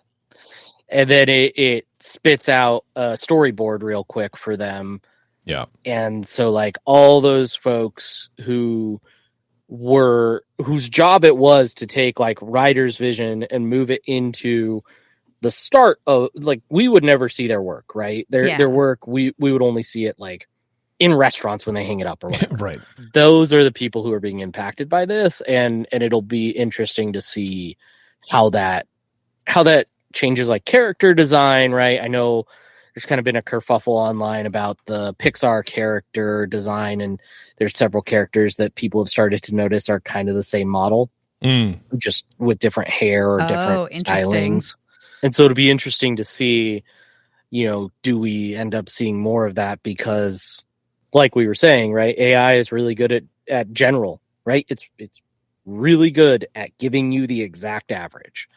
And then it spits out a storyboard real quick for them. Yeah. And so like all those folks whose job it was to take like writer's vision and move it into the start of, like, we would never see their work, right? Their work, we would only see it like in restaurants when they hang it up or whatever. Right. Those are the people who are being impacted by this, and it'll be interesting to see how that changes like character design, right? I know there's kind of been a kerfuffle online about the Pixar character design, and there's several characters that people have started to notice are kind of the same model, just with different hair or different stylings. And so it'll be interesting to see, do we end up seeing more of that? Because like we were saying, right, AI is really good at general, right? It's really good at giving you the exact average.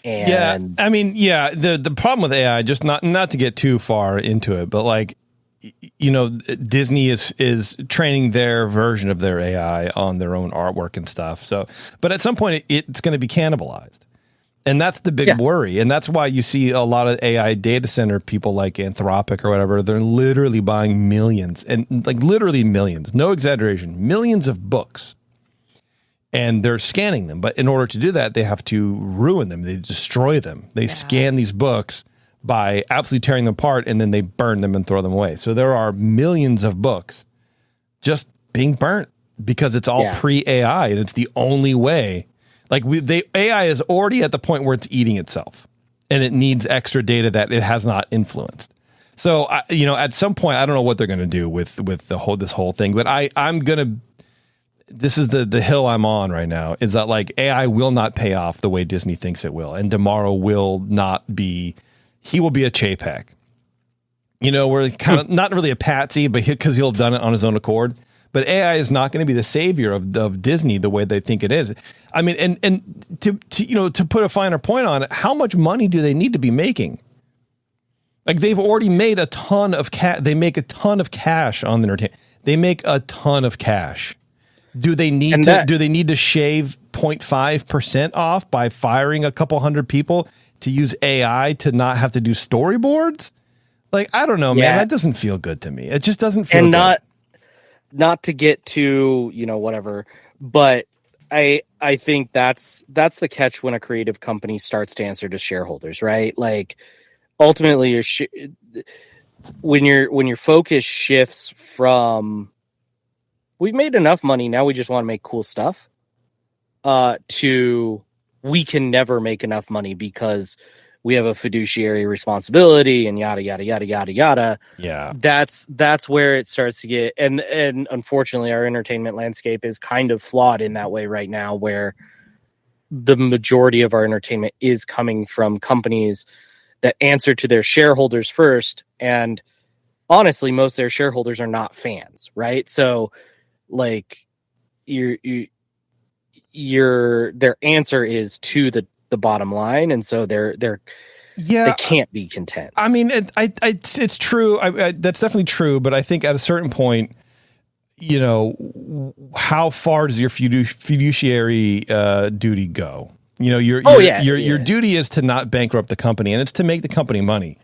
And the problem with AI, just not to get too far into it, but like, Disney is training their version of their AI on their own artwork and stuff. So, but at some point it's going to be cannibalized. And that's the big worry. And that's why you see a lot of AI data center people like Anthropic or whatever. They're literally buying millions, and like literally millions, no exaggeration, millions of books. And they're scanning them. But in order to do that, they have to ruin them. They destroy them. They scan these books by absolutely tearing them apart, and then they burn them and throw them away. So there are millions of books just being burnt because it's all pre-AI, and it's the only way. Like AI is already at the point where it's eating itself, and it needs extra data that it has not influenced. So, at some point, I don't know what they're going to do with this whole thing, but I'm going to, this is the hill I'm on right now, is that like AI will not pay off the way Disney thinks it will. And tomorrow will not be, he will be a Chapek. We're kind of not really a patsy, but because he'll have done it on his own accord. But AI is not going to be the savior of Disney the way they think it is. I mean, and to put a finer point on it, how much money do they need to be making? Like, they've already made a ton of They make a ton of cash on the entertainment. They make a ton of cash. Do they need to shave 0.5% off by firing a couple hundred people to use AI to not have to do storyboards? Like, I don't know, man. That doesn't feel good to me. It just doesn't feel good. Not to get to, whatever, but I think that's the catch when a creative company starts to answer to shareholders, right? Like, ultimately when your focus shifts from we've made enough money. Now we just want to make cool stuff. We can never make enough money because we have a fiduciary responsibility and yada, yada, yada, yada, yada. Yeah. That's where it starts to get, and unfortunately our entertainment landscape is kind of flawed in that way right now, where the majority of our entertainment is coming from companies that answer to their shareholders first. And honestly, most of their shareholders are not fans, right? So like their answer is to the bottom line. And so they can't be content. I mean, it's true. That's definitely true. But I think at a certain point, how far does your fiduciary duty go? Your duty is to not bankrupt the company, and it's to make the company money.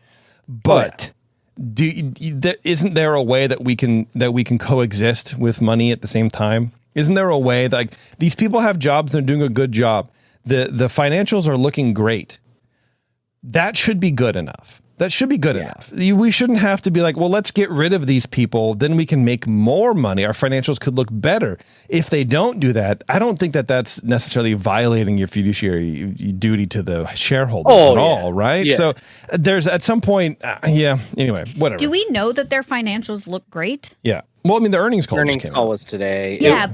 But isn't there a way that we can coexist with money at the same time? Isn't there a way that these people have jobs and they're doing a good job? The financials are looking great. That should be good enough. Enough. We shouldn't have to be like, well, let's get rid of these people. Then we can make more money. Our financials could look better. If they don't do that, I don't think that that's necessarily violating your fiduciary duty to the shareholders at all, right? Yeah. So there's at some point, anyway, whatever. Do we know that their financials look great? Yeah. Well, I mean, the earnings call was today. Yeah,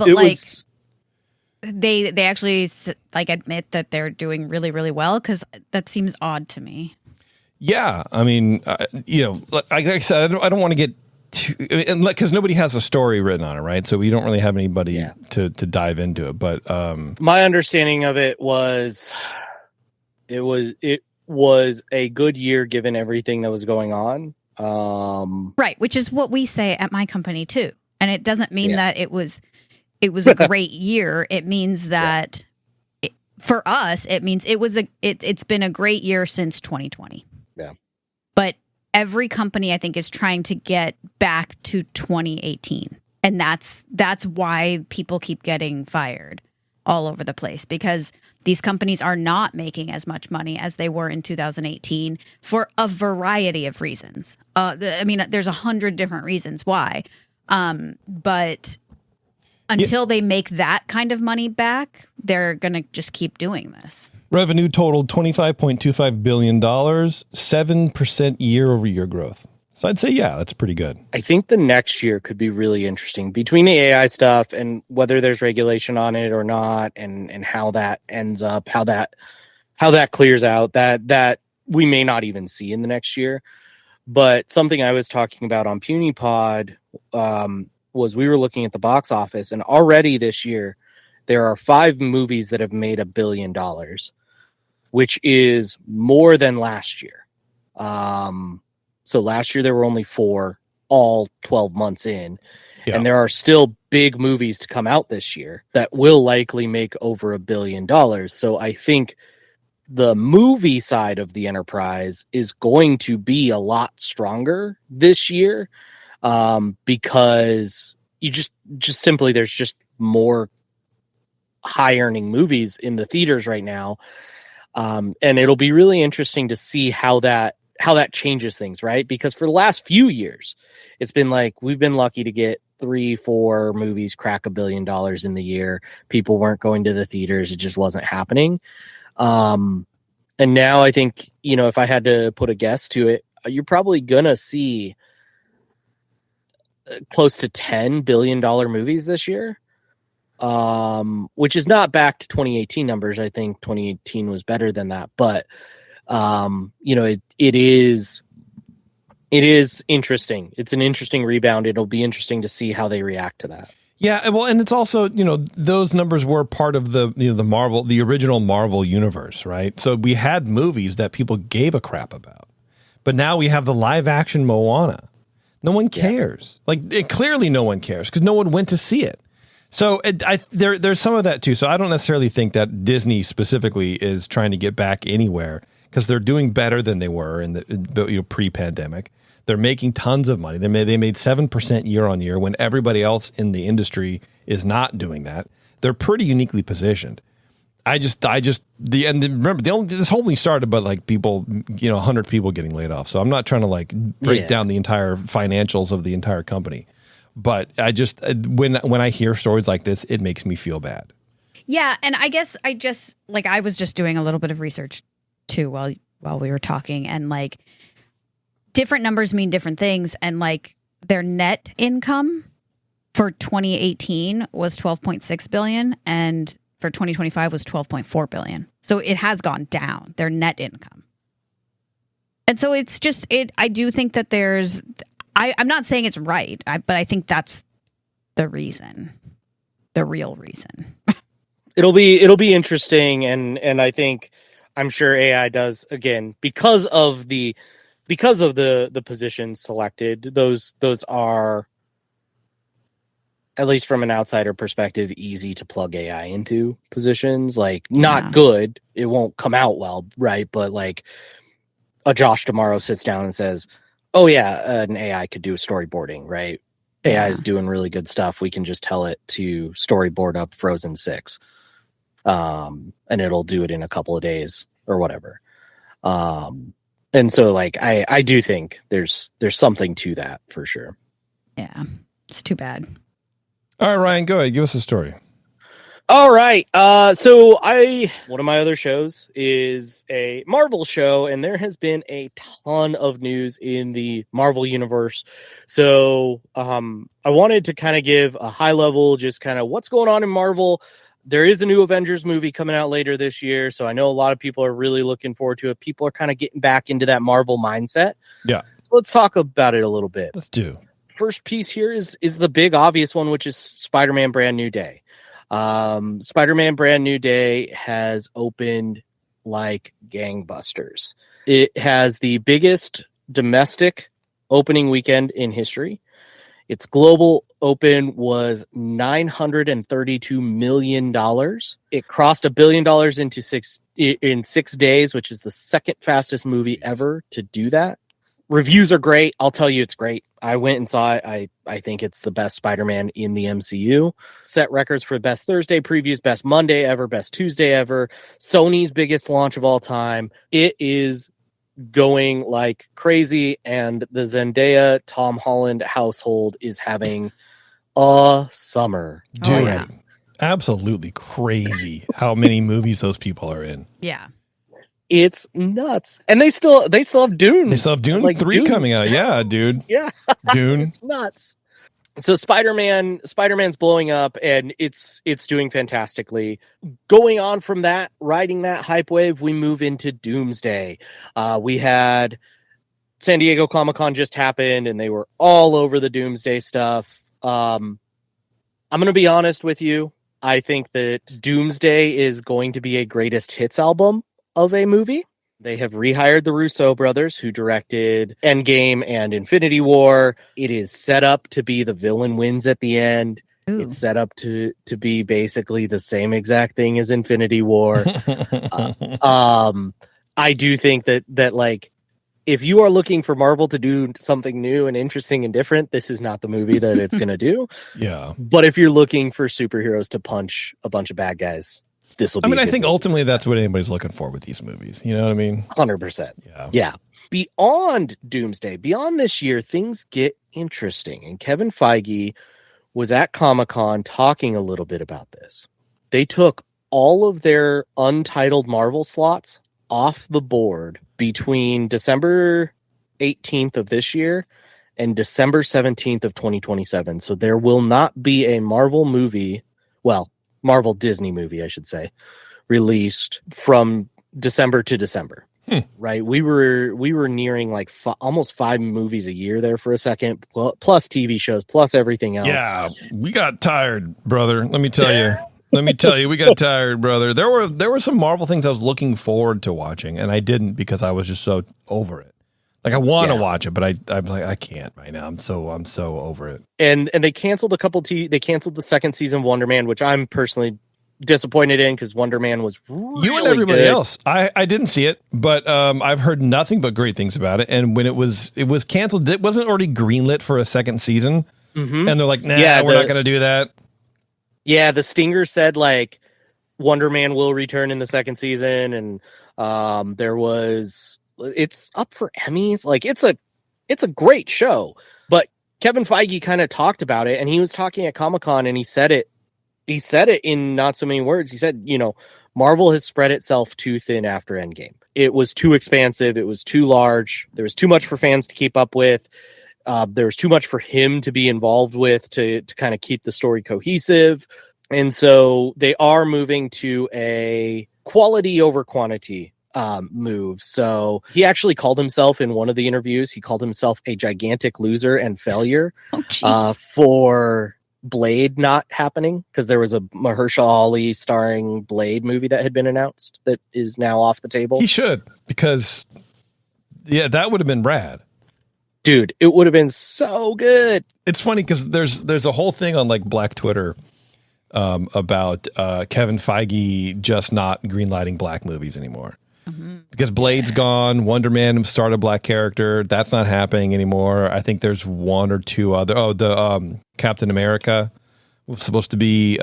they actually admit that they're doing really, really well, because that seems odd to me. Yeah, I mean, like I said, I don't want to get too, because nobody has a story written on it, right? So we don't really have anybody to dive into it. But my understanding of it was, it was a good year given everything that was going on. Right, which is what we say at my company too, and it doesn't mean that it was a great year. It means that for us, it means it's been a great year since 2020. Yeah. But every company, I think, is trying to get back to 2018. And that's why people keep getting fired all over the place, because these companies are not making as much money as they were in 2018 for a variety of reasons. There's 100 different reasons why. But until they make that kind of money back, they're going to just keep doing this. Revenue totaled $25.25 billion, 7% year-over-year growth. So I'd say, that's pretty good. I think the next year could be really interesting between the AI stuff and whether there's regulation on it or not, and how that ends up, how that clears out, that we may not even see in the next year. But something I was talking about on PunyPod was we were looking at the box office, and already this year there are 5 movies that have made $1 billion, which is more than last year. So last year there were only 4, all 12 months in. Yeah. And there are still big movies to come out this year that will likely make over $1 billion. So I think the movie side of the enterprise is going to be a lot stronger this year, because you just simply, there's just more high earning movies in the theaters right now. And it'll be really interesting to see how that changes things, right? Because for the last few years, it's been like, we've been lucky to get 3-4 movies crack $1 billion in the year. People weren't going to the theaters. It just wasn't happening. And now I think, if I had to put a guess to it, you're probably going to see close to $10 billion movies this year. Which is not back to 2018 numbers. I think 2018 was better than that, but it is interesting. It's an interesting rebound. It'll be interesting to see how they react to that. Yeah, well, and it's also, those numbers were part of the original Marvel universe, right? So we had movies that people gave a crap about, but now we have the live action Moana. No one cares. Clearly no one cares because no one went to see it. So there's some of that too. So I don't necessarily think that Disney specifically is trying to get back anywhere, because they're doing better than they were in the pre-pandemic. They're making tons of money. They made 7% year on year when everybody else in the industry is not doing that. They're pretty uniquely positioned. Remember, this whole thing started about people, 100 people getting laid off. So I'm not trying to break down the entire financials of the entire company. But I just when I hear stories like this, it makes me feel bad. Yeah, and I guess I was just doing a little bit of research too while we were talking, and like different numbers mean different things, and like their net income for 2018 was 12.6 billion, and for 2025 was 12.4 billion. So it has gone down, their net income. And so it's just I do think that I'm not saying it's right, but I think that's the reason, the real reason. It'll be interesting, and I think I'm sure AI does again because of the positions selected. Those are, at least from an outsider perspective, easy to plug AI into positions. Like not good, it won't come out well, right? But like a Josh tomorrow sits down and says, "Oh yeah, an AI could do storyboarding, right? AI is doing really good stuff. We can just tell it to storyboard up Frozen 6." And it'll do it in a couple of days or whatever. And so like I do think there's something to that for sure. Yeah, it's too bad. All right, Ryan, go ahead, give us a story. All right. So one of my other shows is a Marvel show, and there has been a ton of news in the Marvel universe. So I wanted to kind of give a high level, just kind of what's going on in Marvel. There is a new Avengers movie coming out later this year, so I know a lot of people are really looking forward to it. People are kind of getting back into that Marvel mindset. Yeah. So let's talk about it a little bit. Let's do. First piece here is the big obvious one, which is Spider-Man Brand New Day. Spider-Man Brand New Day has opened like gangbusters. It has the biggest domestic opening weekend in history. Its global open was $932 million. It crossed $1 billion in 6 days, which is the second fastest movie ever to do that. Reviews are great. I'll tell you, it's great. I went and saw it. I think it's the best Spider-Man in the MCU. Set records for best Thursday previews, best Monday ever, best Tuesday ever. Sony's biggest launch of all time. It is going like crazy, and the Zendaya Tom Holland household is having a summer. Dude, absolutely crazy how many movies those people are in. Yeah. It's nuts. And they still have Dune. They still have Dune like 3 Dune. coming out. Yeah, dude. Yeah. Dune. It's nuts. So Spider-Man's blowing up, and it's doing fantastically. Going on from that, riding that hype wave, we move into Doomsday. We had San Diego Comic-Con just happened, and they were all over the Doomsday stuff. I'm going to be honest with you. I think that Doomsday is going to be a greatest hits album of a movie. They have rehired the Russo brothers, who directed Endgame and Infinity War. It is set up to be the villain wins at the end. Ooh. It's set up to be basically the same exact thing as Infinity War. I do think that like, if you are looking for Marvel to do something new and interesting and different, this is not the movie that it's going to do. Yeah. But if you're looking for superheroes to punch a bunch of bad guys, this will be. I think ultimately that's what anybody's looking for with these movies. You know what I mean? 100%. Yeah. Beyond Doomsday, beyond this year, things get interesting. And Kevin Feige was at Comic-Con talking a little bit about this. They took all of their untitled Marvel slots off the board between December 18th of this year and December 17th of 2027. So there will not be a Marvel movie, Marvel Disney movie, I should say, released from December to December. Right? We were nearing like almost 5 movies a year there for a second, plus TV shows, plus everything else. Yeah, we got tired, brother. Let me tell you. We got tired, brother. There were some Marvel things I was looking forward to watching, and I didn't because I was just so over it. Like I want to watch it, but I'm like I can't right now. I'm so over it. And they canceled they canceled the second season of Wonder Man, which I'm personally disappointed in because Wonder Man was really you and everybody good. else. I didn't see it, but I've heard nothing but great things about it. And when it was canceled, it wasn't already greenlit for a second season, and they're like, nah, we're not going to do that. Yeah, the Stinger said like Wonder Man will return in the second season, and it's up for Emmys. Like it's a great show, but Kevin Feige kind of talked about it, and he was talking at Comic-Con, and he said it in not so many words. He said, Marvel has spread itself too thin after Endgame. It was too expansive. It was too large. There was too much for fans to keep up with. There was too much for him to be involved with to kind of keep the story cohesive. And so they are moving to a quality over quantity move. So he actually called himself in one of the interviews, he called himself a gigantic loser and failure for Blade not happening, because there was a Mahershala Ali starring Blade movie that had been announced that is now off the table. He should, because that would have been rad. Dude, it would have been so good. It's funny because there's a whole thing on like Black Twitter about Kevin Feige just not greenlighting black movies anymore. Because Blade's gone, Wonder Man started a black character. That's not happening anymore. I think there's one or two other. Oh, the Captain America was supposed to be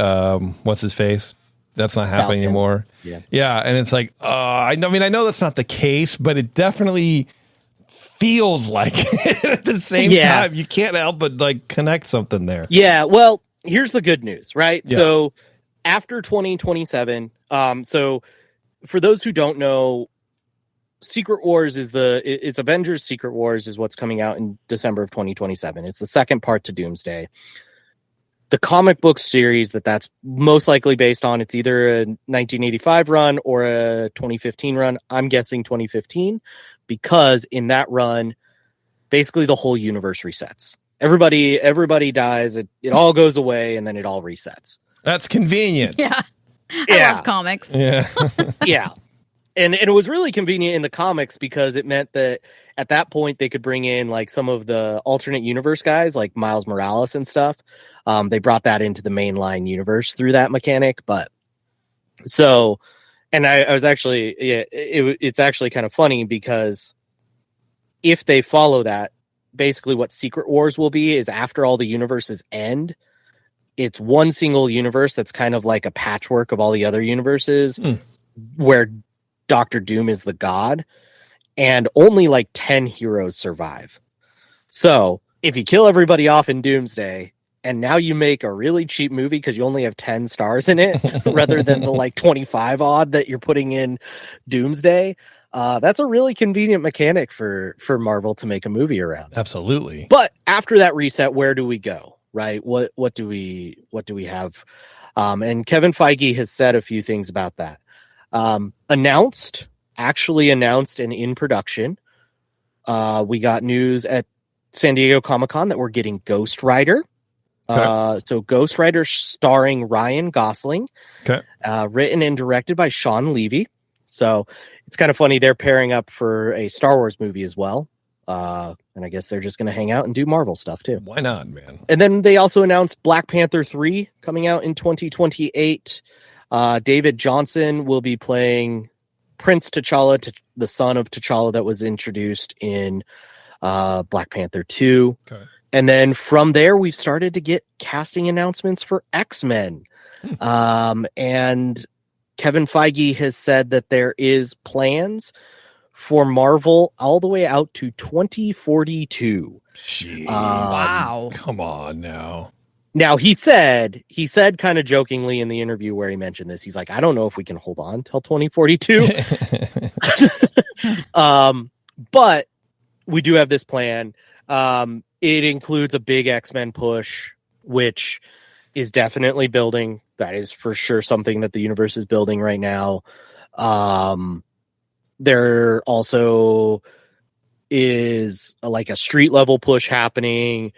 what's his face? That's not happening anymore. Yeah, and it's like I know that's not the case, but it definitely feels like it at the same time. You can't help but like connect something there. Yeah, well, here's the good news, right? Yeah. So after 2027, so for those who don't know, Secret Wars it's Avengers Secret Wars is what's coming out in December of 2027. It's the second part to Doomsday. The comic book series that's most likely based on, it's either a 1985 run or a 2015 run. I'm guessing 2015, because in that run, basically the whole universe resets. Everybody dies. It all goes away, and then it all resets. That's convenient. Yeah. I love comics. Yeah. Yeah. And it was really convenient in the comics because it meant that at that point they could bring in like some of the alternate universe guys like Miles Morales and stuff. They brought that into the mainline universe through that mechanic. But so, and I was actually, it's actually kind of funny because if they follow that, basically what Secret Wars will be is after all the universes end, it's one single universe that's kind of like a patchwork of all the other universes where Doctor Doom is the god, and only like 10 heroes survive. So if you kill everybody off in Doomsday, and now you make a really cheap movie because you only have 10 stars in it rather than the like 25 odd that you're putting in Doomsday, that's a really convenient mechanic for Marvel to make a movie around. Absolutely. But after that reset, where do we go? Right? What do we have? And Kevin Feige has said a few things about that. Actually announced and in production. We got news at San Diego Comic-Con that we're getting Ghost Rider. Okay. So Ghost Rider starring Ryan Gosling. Okay. Written and directed by Sean Levy. So it's kind of funny. They're pairing up for a Star Wars movie as well. And I guess they're just going to hang out and do Marvel stuff too. Why not, man? And then they also announced Black Panther 3 coming out in 2028. David Johnson will be playing Prince T'Challa, the son of T'Challa that was introduced in Black Panther 2. Okay. And then from there, we've started to get casting announcements for X-Men. And Kevin Feige has said that there is plans for Marvel all the way out to 2042. Jeez. Wow. Come on now. Now he said kind of jokingly in the interview where he mentioned this, he's like, I don't know if we can hold on till 2042. But we do have this plan. It includes a big X-Men push, which is definitely building. That is for sure something that the universe is building right now. There also is like a street level push happening.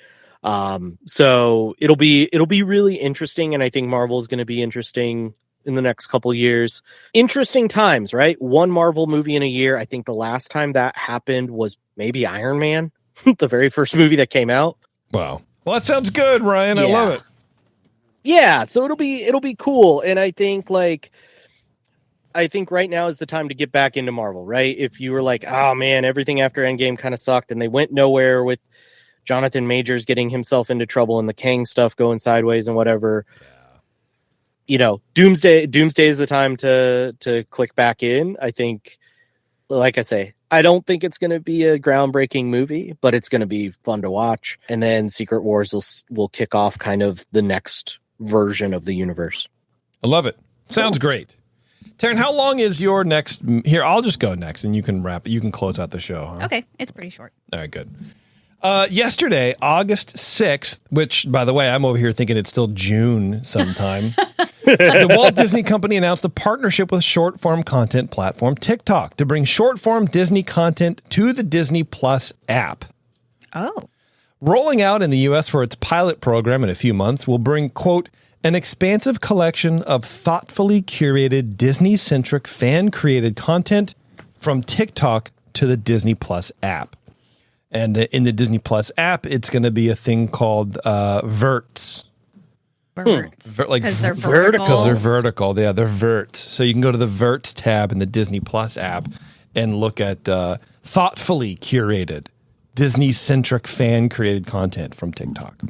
So it'll be really interesting. And I think Marvel is going to be interesting in the next couple years. Interesting times, right? One Marvel movie in a year. I think the last time that happened was maybe Iron Man, the very first movie that came out. Wow. Well, that sounds good, Ryan. I love it. Yeah. So it'll be cool. And I think right now is the time to get back into Marvel, right? If you were like, oh man, everything after Endgame kind of sucked and they went nowhere with Jonathan Majors getting himself into trouble and the Kang stuff going sideways and whatever. Yeah. Doomsday is the time to click back in. I think, like I say, I don't think it's going to be a groundbreaking movie, but it's going to be fun to watch. And then Secret Wars will kick off kind of the next version of the universe. I love it. Sounds great. Taryn, how long is your next? Here, I'll just go next, and you can wrap. You can close out the show. Huh? Okay, it's pretty short. All right, good. Yesterday, August 6th, which, by the way, I'm over here thinking it's still June sometime. The Walt Disney Company announced a partnership with short-form content platform TikTok to bring short-form Disney content to the Disney Plus app. Oh. Rolling out in the U.S. for its pilot program in a few months will bring, quote, an expansive collection of thoughtfully curated Disney-centric fan-created content from TikTok to the Disney Plus app. And in the Disney Plus app, it's going to be a thing called Verts. Verts. Like because they're vertical. Because they're vertical. Yeah, they're Verts. So you can go to the Verts tab in the Disney Plus app and look at thoughtfully curated Disney-centric fan-created content from TikTok.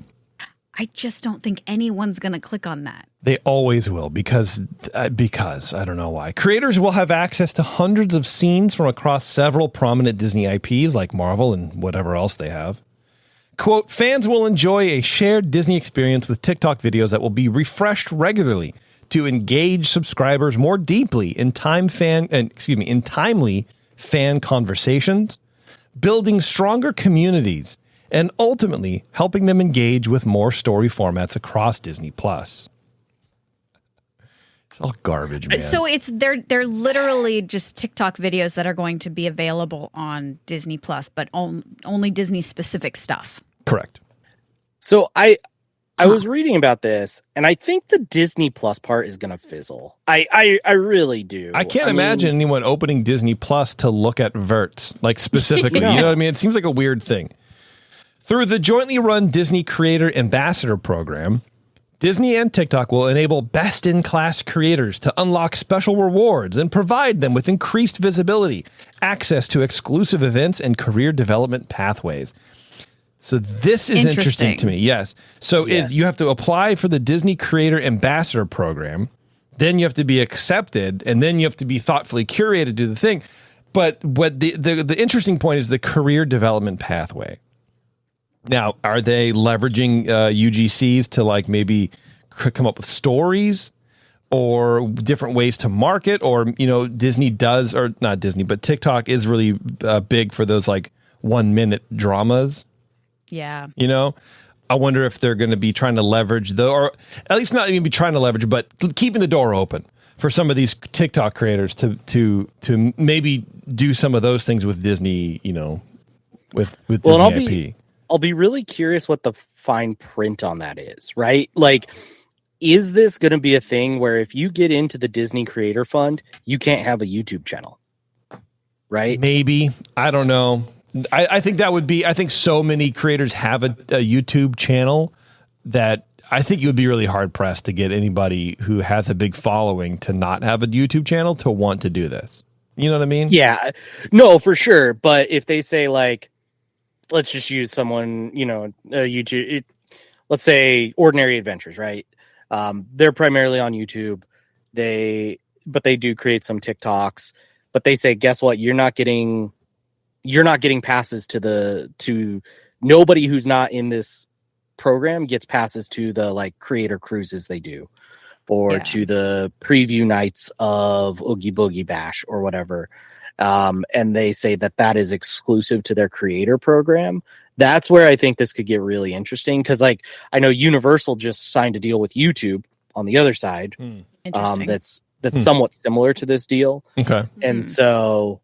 I just don't think anyone's going to click on that. They always will because I don't know why. Creators will have access to hundreds of scenes from across several prominent Disney IPs like Marvel and whatever else they have. Quote, fans will enjoy a shared Disney experience with TikTok videos that will be refreshed regularly to engage subscribers more deeply in timely fan conversations, building stronger communities, and ultimately helping them engage with more story formats across Disney Plus. It's all garbage, man. So they're literally just TikTok videos that are going to be available on Disney Plus, but only Disney specific stuff. Correct. So I was reading about this, and I think the Disney Plus part is going to fizzle. I really do. I can't imagine anyone opening Disney Plus to look at Verts, like specifically. You know what I mean? It seems like a weird thing. Through the jointly run Disney Creator Ambassador Program, Disney and TikTok will enable best-in-class creators to unlock special rewards and provide them with increased visibility, access to exclusive events, and career development pathways. So this is interesting to me. Yes. So you have to apply for the Disney Creator Ambassador Program, then you have to be accepted, and then you have to be thoughtfully curated to do the thing. But what the interesting point is the career development pathway. Now, are they leveraging UGCs to like maybe come up with stories or different ways to market? Or, you know, Disney does, or not Disney, but TikTok is really big for those like 1 minute dramas. Yeah. You know, I wonder if they're going to be trying to leverage or at least not even be trying to leverage, but keeping the door open for some of these TikTok creators to maybe do some of those things with Disney, you know, with Disney IP. I'll be really curious what the fine print on that is, right? Like, is this going to be a thing where if you get into the Disney Creator Fund, you can't have a YouTube channel, right? Maybe. I don't know. I think that would be, I think so many creators have a YouTube channel that I think it would be really hard pressed to get anybody who has a big following to not have a YouTube channel to want to do this. You know what I mean? Yeah, no, for sure. But if they say like, let's just use someone, you know, YouTube, let's say Ordinary Adventures, right? They're primarily on YouTube. But they do create some TikToks, but they say, guess what? You're not getting passes to nobody who's not in this program gets passes to the like creator cruises they do, or to the preview nights of Oogie Boogie Bash or whatever. And they say that is exclusive to their creator program. That's where I think this could get really interesting. Cause like, I know Universal just signed a deal with YouTube on the other side. That's somewhat similar to this deal. Okay. And so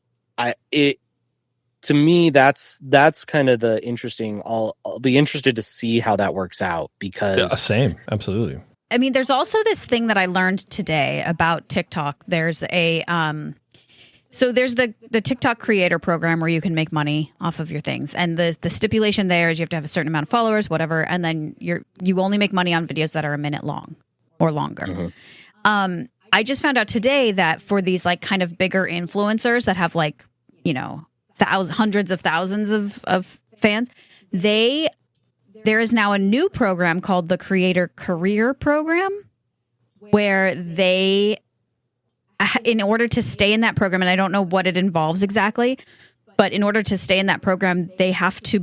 to me, that's kind of the interesting. I'll be interested to see how that works out because same. Absolutely. I mean, there's also this thing that I learned today about TikTok. There's a, so there's the TikTok creator program where you can make money off of your things. And the stipulation there is you have to have a certain amount of followers, whatever. And then you only make money on videos that are a minute long or longer. Mm-hmm. I just found out today that for these like kind of bigger influencers that have like, you know, hundreds of thousands of fans, there is now a new program called the Creator Career Program where they, in order to stay in that program, and I don't know what it involves exactly, But in order to stay in that program, they have to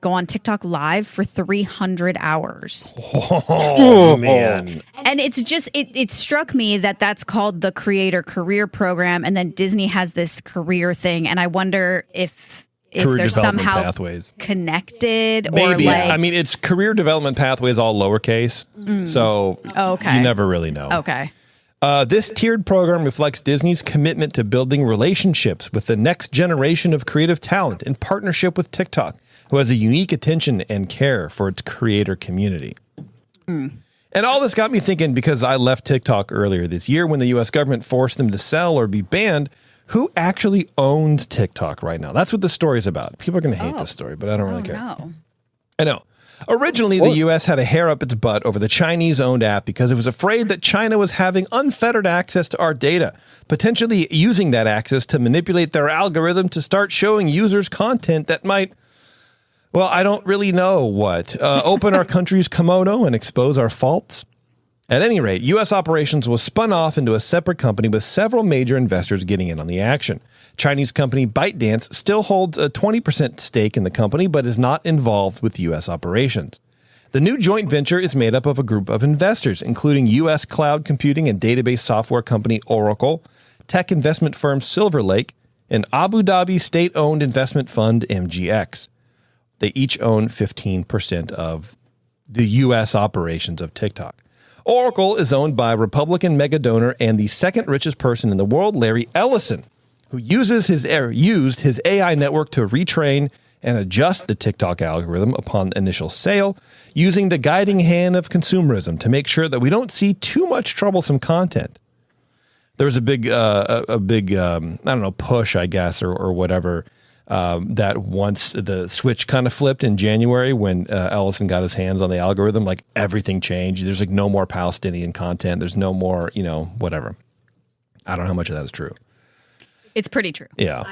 go on TikTok live for 300 hours. Oh, man. And it's just, it struck me that that's called the Creator Career Program. And then Disney has this career thing. And I wonder if they're somehow pathways connected. Maybe. Or like, I mean, it's career development pathways, all lowercase. So you never really know. Okay. This tiered program reflects Disney's commitment to building relationships with the next generation of creative talent in partnership with TikTok, who has a unique attention and care for its creator community. And all this got me thinking, because I left TikTok earlier this year when the U.S. government forced them to sell or be banned. Who actually owns TikTok right now? That's what the story is about. People are going to hate this story, but I don't really care. No. I know. Originally, the U.S. had a hair up its butt over the Chinese-owned app because it was afraid that China was having unfettered access to our data, potentially using that access to manipulate their algorithm to start showing users content that might, well, I don't really know what, open our country's kimono and expose our faults. At any rate, U.S. operations was spun off into a separate company with several major investors getting in on the action. Chinese company ByteDance still holds a 20% stake in the company, but is not involved with U.S. operations. The new joint venture is made up of a group of investors, including U.S. cloud computing and database software company Oracle, tech investment firm Silver Lake, and Abu Dhabi state-owned investment fund MGX. They each own 15% of the U.S. operations of TikTok. Oracle is owned by Republican mega donor and the second richest person in the world, Larry Ellison, who used his AI network to retrain and adjust the TikTok algorithm upon initial sale, using the guiding hand of consumerism to make sure that we don't see too much troublesome content. There was a big push, I guess, or whatever, that once the switch kind of flipped in January when Ellison got his hands on the algorithm, like everything changed. There's like no more Palestinian content. There's no more, whatever. I don't know how much of that is true. It's pretty true. Yeah.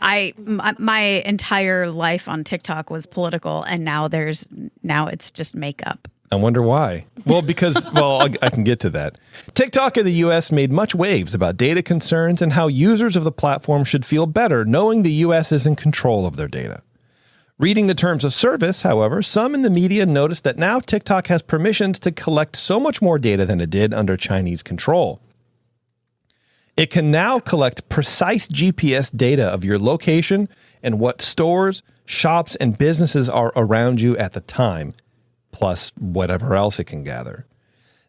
My entire life on TikTok was political, and now it's just makeup. I wonder why. Well, because, I can get to that. TikTok in the U.S. made much waves about data concerns and how users of the platform should feel better knowing the U.S. is in control of their data. Reading the terms of service, however, some in the media noticed that now TikTok has permissions to collect so much more data than it did under Chinese control. It can now collect precise GPS data of your location and what stores, shops, and businesses are around you at the time, plus whatever else it can gather.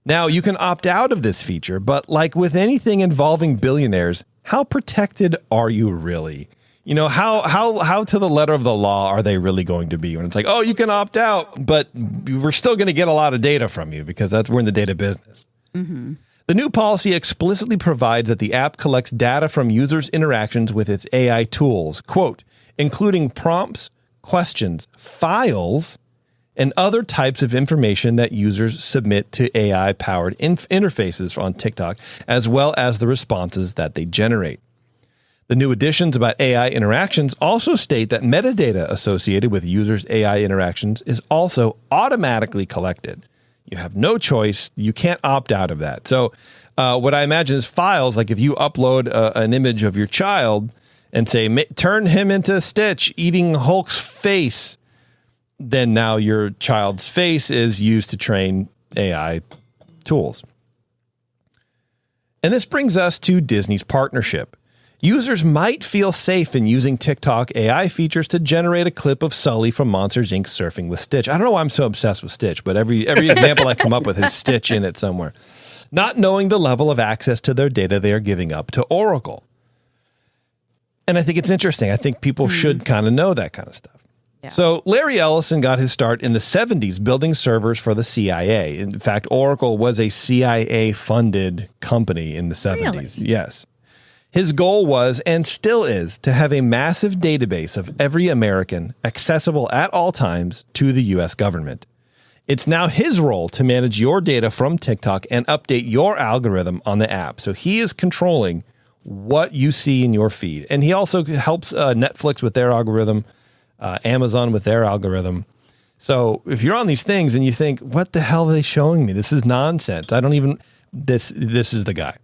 Now, you can opt out of this feature, but like with anything involving billionaires, how protected are you really? How to the letter of the law are they really going to be when it's like, oh, you can opt out, but we're still going to get a lot of data from you because we're in the data business. Mm-hmm. The new policy explicitly provides that the app collects data from users' interactions with its AI tools, quote, including prompts, questions, files, and other types of information that users submit to AI-powered interfaces on TikTok, as well as the responses that they generate. The new additions about AI interactions also state that metadata associated with users' AI interactions is also automatically collected. You have no choice. You can't opt out of that. So what I imagine is files, like if you upload an image of your child and say, turn him into Stitch eating Hulk's face, then now your child's face is used to train AI tools. And this brings us to Disney's partnership. Users might feel safe in using TikTok AI features to generate a clip of Sully from Monsters, Inc. surfing with Stitch. I don't know why I'm so obsessed with Stitch, but every example I come up with has Stitch in it somewhere. Not knowing the level of access to their data they are giving up to Oracle. And I think it's interesting. I think people should kind of know that kind of stuff. Yeah. So Larry Ellison got his start in the 70s building servers for the CIA. In fact, Oracle was a CIA-funded company in the 70s. Really? Yes. His goal was, and still is, to have a massive database of every American accessible at all times to the U.S. government. It's now his role to manage your data from TikTok and update your algorithm on the app. So he is controlling what you see in your feed. And he also helps Netflix with their algorithm, Amazon with their algorithm. So if you're on these things and you think, what the hell are they showing me? This is nonsense. This is the guy.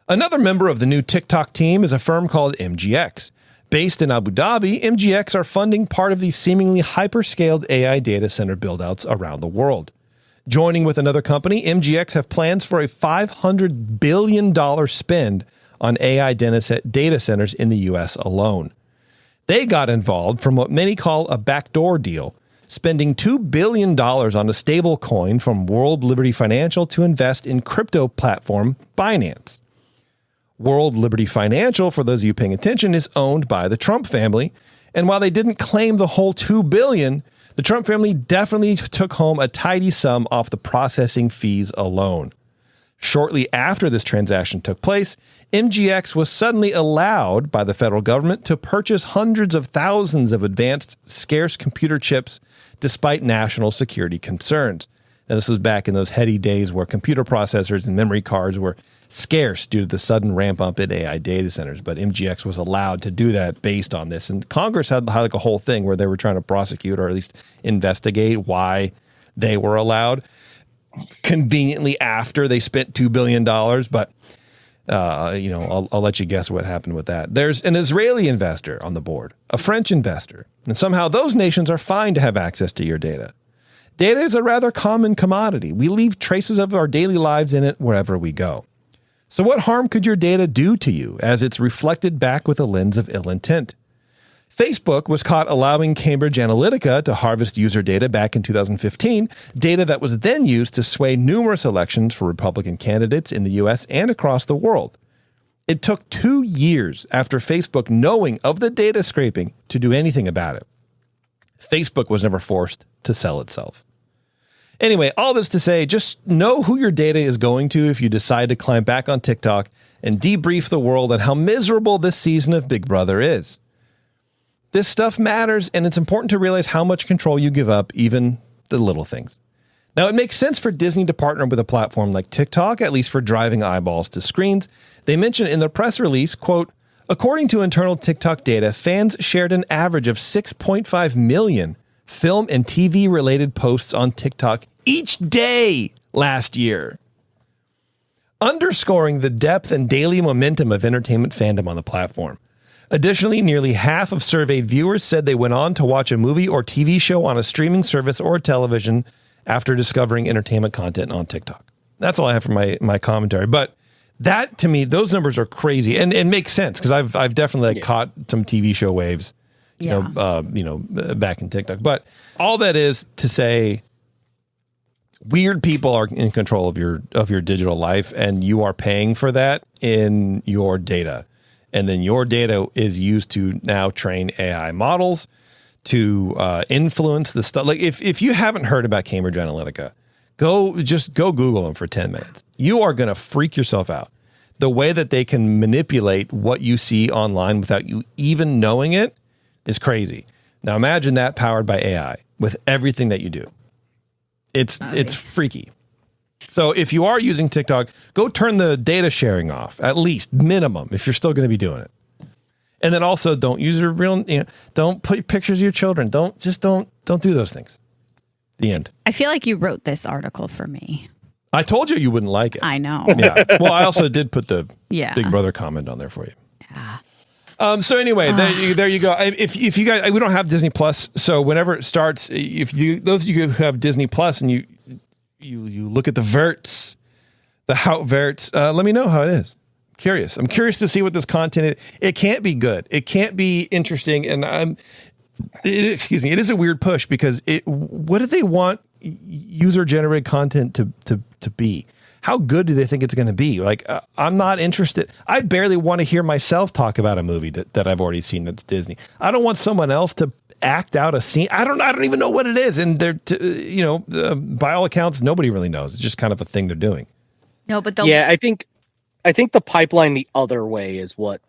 Another member of the new TikTok team is a firm called MGX. Based in Abu Dhabi, MGX are funding part of these seemingly hyperscaled AI data center buildouts around the world. Joining with another company, MGX have plans for a $500 billion spend on AI data centers in the U.S. alone. They got involved from what many call a backdoor deal, spending $2 billion on a stable coin from World Liberty Financial to invest in crypto platform Binance. World Liberty Financial, for those of you paying attention, is owned by the Trump family. And while they didn't claim the whole $2 billion, the Trump family definitely took home a tidy sum off the processing fees alone. Shortly after this transaction took place, MGX was suddenly allowed by the federal government to purchase hundreds of thousands of advanced, scarce computer chips despite national security concerns. Now, this was back in those heady days where computer processors and memory cards were scarce due to the sudden ramp up in AI data centers, but MGX was allowed to do that based on this. And Congress had like a whole thing where they were trying to prosecute or at least investigate why they were allowed conveniently after they spent $2 billion. But, I'll let you guess what happened with that. There's an Israeli investor on the board, a French investor, and somehow those nations are fine to have access to your data. Data is a rather common commodity. We leave traces of our daily lives in it wherever we go. So what harm could your data do to you as it's reflected back with a lens of ill intent? Facebook was caught allowing Cambridge Analytica to harvest user data back in 2015, data that was then used to sway numerous elections for Republican candidates in the U.S. and across the world. It took 2 years after Facebook knowing of the data scraping to do anything about it. Facebook was never forced to sell itself. Anyway, all this to say, just know who your data is going to if you decide to climb back on TikTok and debrief the world on how miserable this season of Big Brother is. This stuff matters, and it's important to realize how much control you give up, even the little things. Now, it makes sense for Disney to partner with a platform like TikTok, at least for driving eyeballs to screens. They mentioned in their press release, quote, according to internal TikTok data, fans shared an average of 6.5 million film and TV-related posts on TikTok each day last year, underscoring the depth and daily momentum of entertainment fandom on the platform. Additionally, nearly half of surveyed viewers said they went on to watch a movie or TV show on a streaming service or television after discovering entertainment content on TikTok. That's all I have for my commentary. But that, to me, those numbers are crazy, and it makes sense because I've definitely caught some TV show waves, back in TikTok. But all that is to say, weird people are in control of your digital life, and you are paying for that in your data. And then your data is used to now train AI models to influence the stuff. Like if you haven't heard about Cambridge Analytica, go Google them for 10 minutes. You are going to freak yourself out. The way that they can manipulate what you see online without you even knowing it is crazy. Now imagine that powered by AI with everything that you do. It's freaky. So if you are using TikTok, go turn the data sharing off, at least minimum, if you're still going to be doing it. And then also don't use your real, don't put pictures of your children. Don't do those things. The end. I feel like you wrote this article for me. I told you wouldn't like it. I know. Yeah. Well, I also did put the Yeah. Big Brother comment on there for you. Yeah. So anyway, there you go. If you guys, we don't have Disney Plus, so whenever it starts, those of you who have Disney Plus and you look at the Verts, Verts, let me know how it is. I'm curious to see what this content is. It can't be good. It can't be interesting. And it is a weird push because what do they want user generated content to be? How good do they think it's going to be? Like, I'm not interested. I barely want to hear myself talk about a movie that I've already seen that's Disney. I don't want someone else to act out a scene. I don't even know what it is. And by all accounts, nobody really knows. It's just kind of a thing they're doing. No, but I think the pipeline the other way is what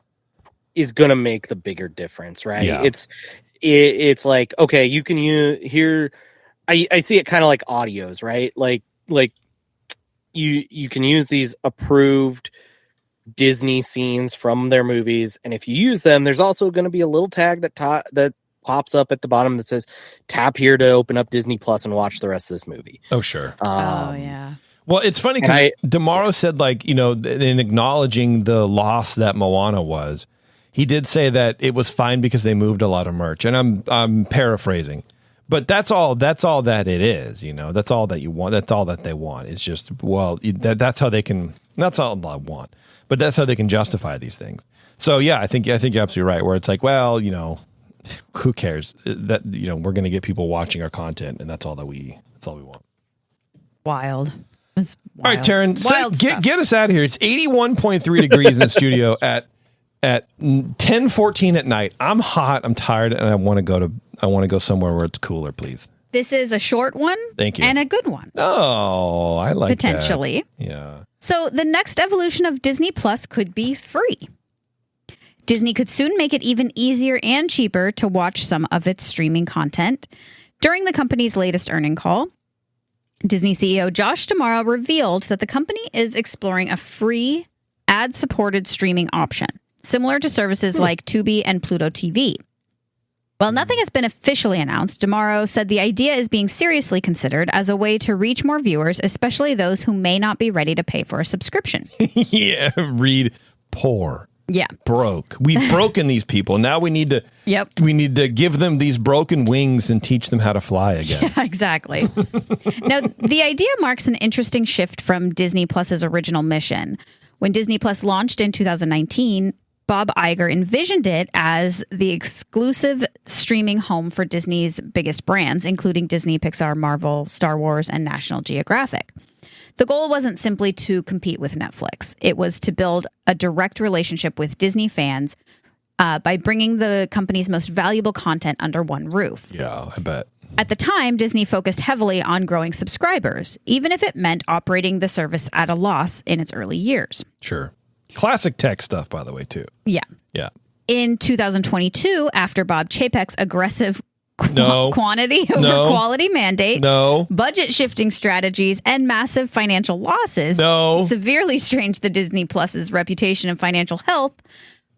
is going to make the bigger difference, right? Yeah. It's like, okay, you can hear. I see it kind of like audios, right? Like you can use these approved Disney scenes from their movies, and if you use them, there's also going to be a little tag that pops up at the bottom that says tap here to open up Disney Plus and watch the rest of this movie. Oh, sure. Yeah. Well, it's funny because DeMauro said, in acknowledging the loss that Moana was, he did say that it was fine because they moved a lot of merch, and I'm paraphrasing, but that's all that it is. That's all that you want. That's all that they want. It's just that's how they can. That's all I want, but that's how they can justify these things. So yeah, I think you're absolutely right. Where it's like, well, who cares that we're going to get people watching our content, and that's all we want. Wild. All right, Taryn, get us out of here. It's 81.3 degrees in the studio at 10:14 at night. I'm hot. I'm tired, and I want to go somewhere where it's cooler, please. This is a short one. Thank you. And a good one. Oh, I like potentially. That. Yeah. So the next evolution of Disney Plus could be free. Disney could soon make it even easier and cheaper to watch some of its streaming content. During the company's latest earnings call, Disney CEO Josh D'Amaro revealed that the company is exploring a free ad-supported streaming option, similar to services like Tubi and Pluto TV. While nothing has been officially announced, D'Amaro said the idea is being seriously considered as a way to reach more viewers, especially those who may not be ready to pay for a subscription. Yeah, read poor. Yeah. Broke. We've broken these people. Now we need to we need to give them these broken wings and teach them how to fly again. Yeah, exactly. Now, the idea marks an interesting shift from Disney Plus's original mission. When Disney Plus launched in 2019, Bob Iger envisioned it as the exclusive streaming home for Disney's biggest brands, including Disney, Pixar, Marvel, Star Wars, and National Geographic. The goal wasn't simply to compete with Netflix. It was to build a direct relationship with Disney fans by bringing the company's most valuable content under one roof. Yeah, I bet. At the time, Disney focused heavily on growing subscribers, even if it meant operating the service at a loss in its early years. Sure. Classic tech stuff, by the way, too. Yeah. Yeah. In 2022, after Bob Chapek's aggressive quantity over quality mandate, budget shifting strategies, and massive financial losses severely strained the Disney Plus's reputation and financial health,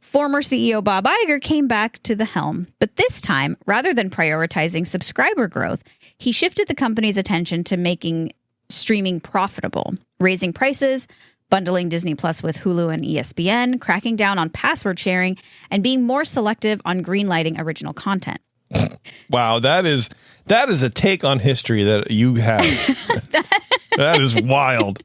former CEO Bob Iger came back to the helm. But this time, rather than prioritizing subscriber growth, he shifted the company's attention to making streaming profitable, raising prices, bundling Disney Plus with Hulu and ESPN, cracking down on password sharing, and being more selective on greenlighting original content. Wow, that is a take on history that you have. That is wild.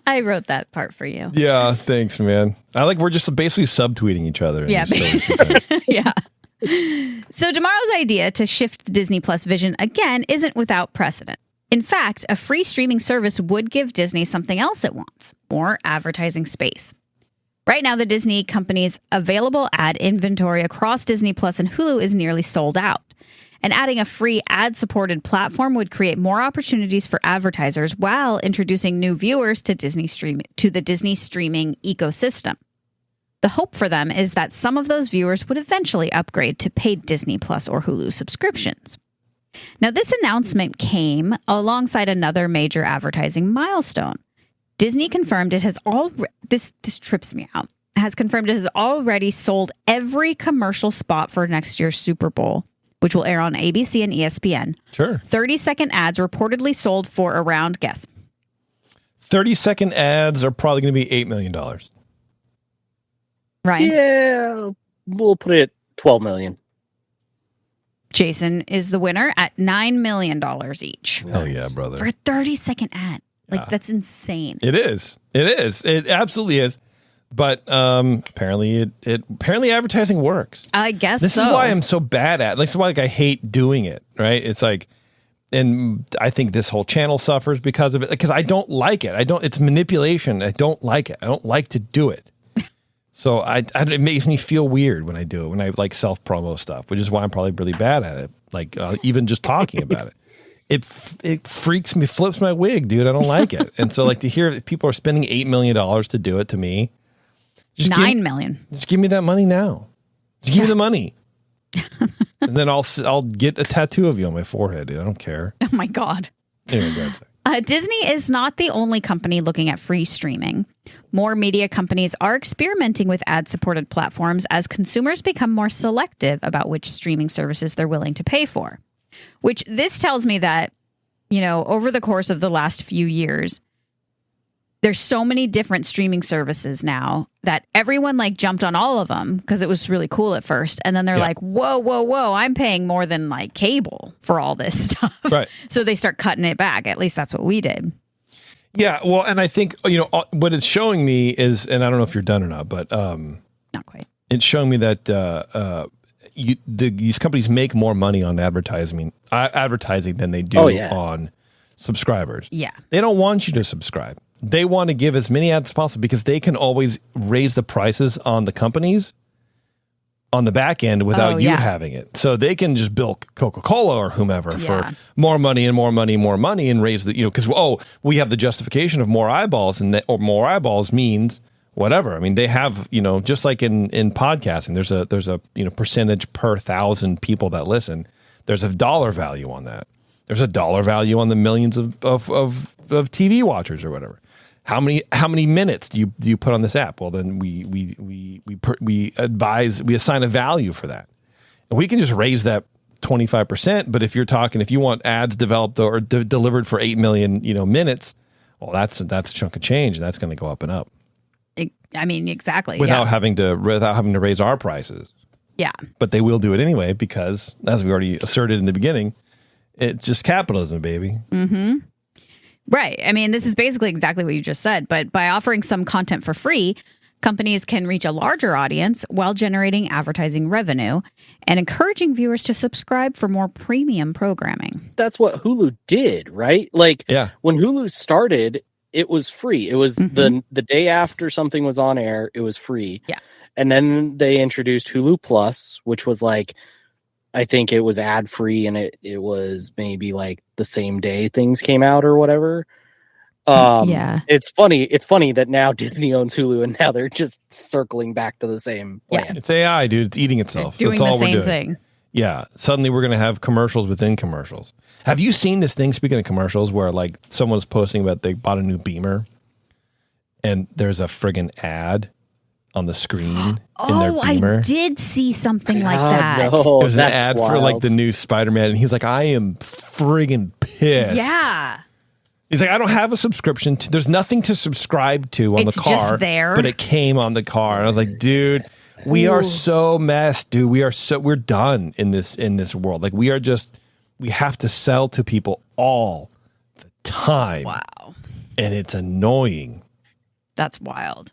I wrote that part for you. Yeah, thanks, man. We're just basically subtweeting each other. Yeah. Yeah. So D'Amaro's idea to shift the Disney Plus vision again isn't without precedent. In fact, a free streaming service would give Disney something else it wants, more advertising space. Right now, the Disney company's available ad inventory across Disney Plus and Hulu is nearly sold out. And adding a free ad-supported platform would create more opportunities for advertisers while introducing new viewers to the Disney streaming ecosystem. The hope for them is that some of those viewers would eventually upgrade to paid Disney Plus or Hulu subscriptions. Now, this announcement came alongside another major advertising milestone. Disney confirmed it has this trips me out. Has confirmed it has already sold every commercial spot for next year's Super Bowl, which will air on ABC and ESPN. Sure. 30-second ads reportedly sold for around, guess. 30-second ads are probably going to be $8 million. Ryan? Yeah, we'll put it at $12 million. Jason is the winner at $9 million each. Hell yeah, brother. For a 30-second ad. That's insane. It is. It absolutely is. But apparently advertising works. I guess this is why I'm so bad at it. This is why I hate doing it, right? It's like, and I think this whole channel suffers because of it, because I don't like it. It's manipulation. I don't like it. I don't like to do it. So it makes me feel weird when I do it, when I self-promo stuff, which is why I'm probably really bad at it. Even just talking about it. It freaks me, flips my wig, dude. I don't like it. And so to hear that people are spending $8 million to do it to me. $9 million. Just give me that money now. Just give me the money. And then I'll get a tattoo of you on my forehead, dude. I don't care. Oh my God. Anyway, go ahead. Disney is not the only company looking at free streaming. More media companies are experimenting with ad-supported platforms as consumers become more selective about which streaming services they're willing to pay for. Which this tells me that, over the course of the last few years, there's so many different streaming services now that everyone like jumped on all of them because it was really cool at first. And then they're like, whoa, I'm paying more than like cable for all this stuff. Right. So they start cutting it back. At least that's what we did. Yeah. Well, and I think, what it's showing me is, and I don't know if you're done or not, but not quite. It's showing me that these companies make more money on advertising than they do on subscribers. Yeah. They don't want you to subscribe. They want to give as many ads as possible because they can always raise the prices on the companies on the back end without you having it. So they can just bill Coca-Cola or whomever for more money and more money and more money and raise the, because, we have the justification of more eyeballs or more eyeballs means whatever. I mean, they have, just like in podcasting, there's a percentage per 1,000 people that listen. There's a dollar value on that. There's a dollar value on the millions of TV watchers or whatever. How many minutes do you put on this app? Well, then we assign a value for that, and we can just raise that 25%. But if you want ads developed or delivered for 8 million minutes, well, that's a chunk of change, and that's going to go up and up. I mean, exactly. Without having to raise our prices. Yeah. But they will do it anyway because, as we already asserted in the beginning, it's just capitalism, baby. Mm-hmm. Right. I mean, this is basically exactly what you just said. But by offering some content for free, companies can reach a larger audience while generating advertising revenue and encouraging viewers to subscribe for more premium programming. That's what Hulu did, right? Like, when Hulu started, it was free. It was the day after something was on air, it was free. Yeah. And then they introduced Hulu Plus, which was like, I think it was ad free, and it was maybe like the same day things came out or whatever. It's funny that now Disney owns Hulu, and now they're just circling back to the same plan. Yeah. It's AI, dude. It's eating itself. They're doing That's all the we're same doing. thing. Yeah. Suddenly we're going to have commercials within commercials. Have you seen this thing, speaking of commercials, where like someone's posting about they bought a new Beamer and there's a friggin' ad on the screen in their Beamer? I did see something like that. No, there's an ad for like the new Spider-Man, and he's like, I am friggin' pissed. Yeah. He's like, I don't have a subscription. There's nothing to subscribe to on It's the car. just there. But it came on the car. And I was like, dude, we are so messed, dude. We're done in this world. Like we have to sell to people all the time. Wow. And it's annoying. That's wild.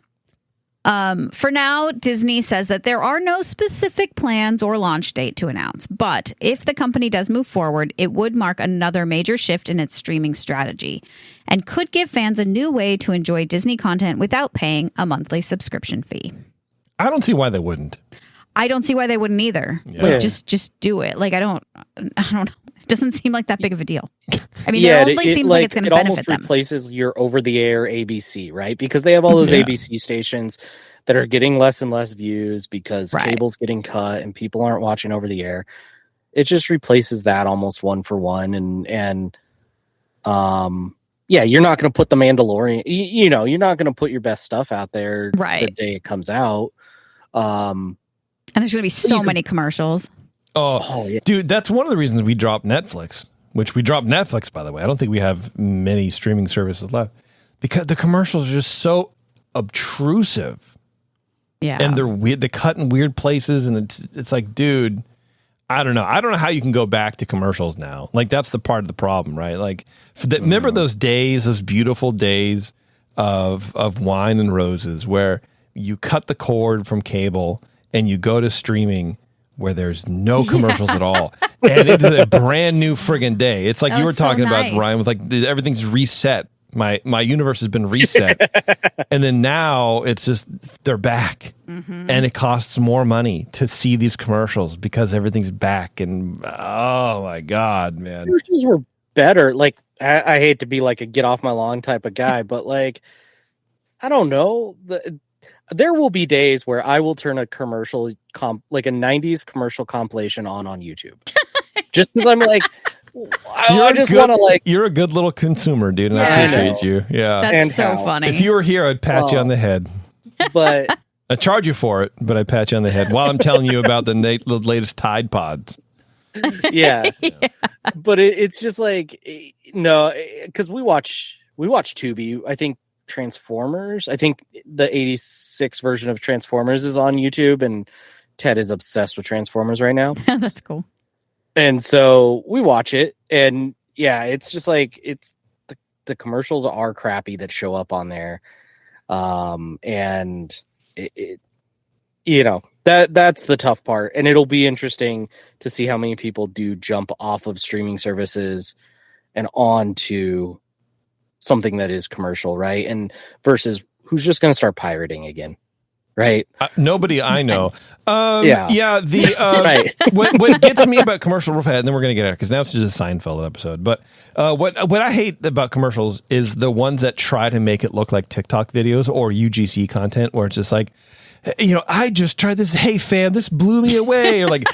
For now, Disney says that there are no specific plans or launch date to announce, but if the company does move forward, it would mark another major shift in its streaming strategy and could give fans a new way to enjoy Disney content without paying a monthly subscription fee. I don't see why they wouldn't. I don't see why they wouldn't either. Yeah. Like, just do it. Like, I don't know. It doesn't seem like that big of a deal. I mean, it only seems like it's going to benefit them. It almost replaces your over-the-air ABC, right? Because they have all those ABC stations that are getting less and less views because cable's getting cut and people aren't watching over the air. It just replaces that almost one for one. And you're not going to put The Mandalorian, you're not going to put your best stuff out there the day it comes out. And there's going to be so many commercials. Oh, yeah. Dude, that's one of the reasons we dropped Netflix, which we dropped Netflix, by the way. I don't think we have many streaming services left because the commercials are just so obtrusive. Yeah. And they're weird. They cut in weird places. And it's like, dude, I don't know. I don't know how you can go back to commercials now. Like, that's the part of the problem, right? Like, remember those days, those beautiful days of wine and roses where you cut the cord from cable and you go to streaming where there's no commercials at all. And it's a brand new friggin' day. It's like you were talking about, Ryan, with like everything's reset. My universe has been reset. And then now it's just, they're back. Mm-hmm. And it costs more money to see these commercials because everything's back. And oh my God, man. Commercials were better. Like, I hate to be like a get off my lawn type of guy, but like, I don't know. There will be days where I will turn a commercial like a 90s commercial compilation on YouTube. Just because I'm like, I just want to like. You're a good little consumer, dude, and I appreciate you. Yeah. That's so funny. If you were here, I'd pat you on the head. But I charge you for it, but I pat you on the head while I'm telling you about the latest Tide Pods. Yeah. But it's just like, no, because we watch Tubi. I think Transformers. I think the 86 version of Transformers is on YouTube, and Ted is obsessed with Transformers right now. That's cool. And so we watch it, and yeah, it's just like the commercials are crappy that show up on there, and it you know, that's the tough part, and it'll be interesting to see how many people do jump off of streaming services and onto something that is commercial, right? And versus who's just going to start pirating again, right? Nobody I know. Yeah. The Right. what gets me about commercial real fast, and then we're going to get out because now it's just a Seinfeld episode. But what I hate about commercials is the ones that try to make it look like TikTok videos or UGC content, where it's just like, you know, I just tried this. Hey, fam, this blew me away. Or like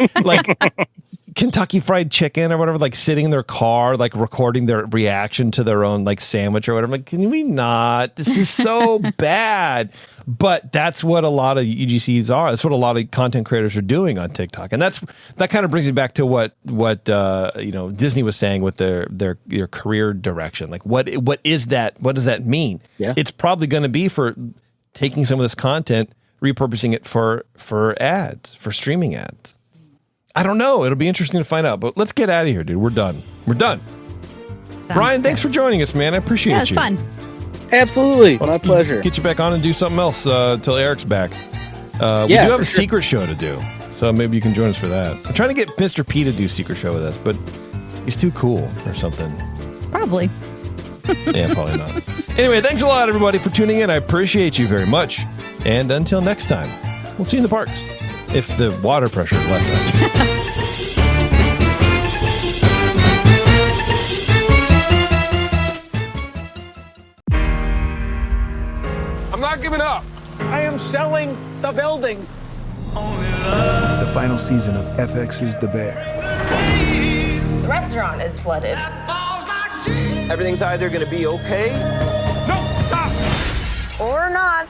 Kentucky Fried Chicken or whatever, like sitting in their car, like recording their reaction to their own like sandwich or whatever. I'm like, can we not? This is so bad. But that's what a lot of UGCs are. That's what a lot of content creators are doing on TikTok, and that kind of brings me back to what you know, Disney was saying with their career direction. Like, what is that? What does that mean? Yeah, it's probably going to be for taking some of this content, repurposing it for ads, for streaming ads. I don't know. It'll be interesting to find out. But let's get out of here, dude. We're done. Brian, thanks for joining us, man. I appreciate you. Yeah, it's fun. Absolutely. My pleasure. Get you back on and do something else until Eric's back. We do have a secret show to do, so maybe you can join us for that. I'm trying to get Mr. P to do secret show with us, but he's too cool or something. Probably. Yeah, probably not. Anyway, thanks a lot, everybody, for tuning in. I appreciate you very much. And until next time, we'll see you in the parks, if the water pressure lets us. I'm not giving up. I am selling the building. The final season of FX's The Bear. The restaurant is flooded. Everything's either going to be okay. No, stop! Or not.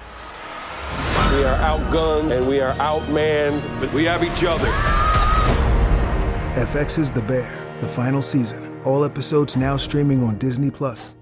We are outgunned and we are outmanned, but we have each other. FX's The Bear, the final season. All episodes now streaming on Disney Plus.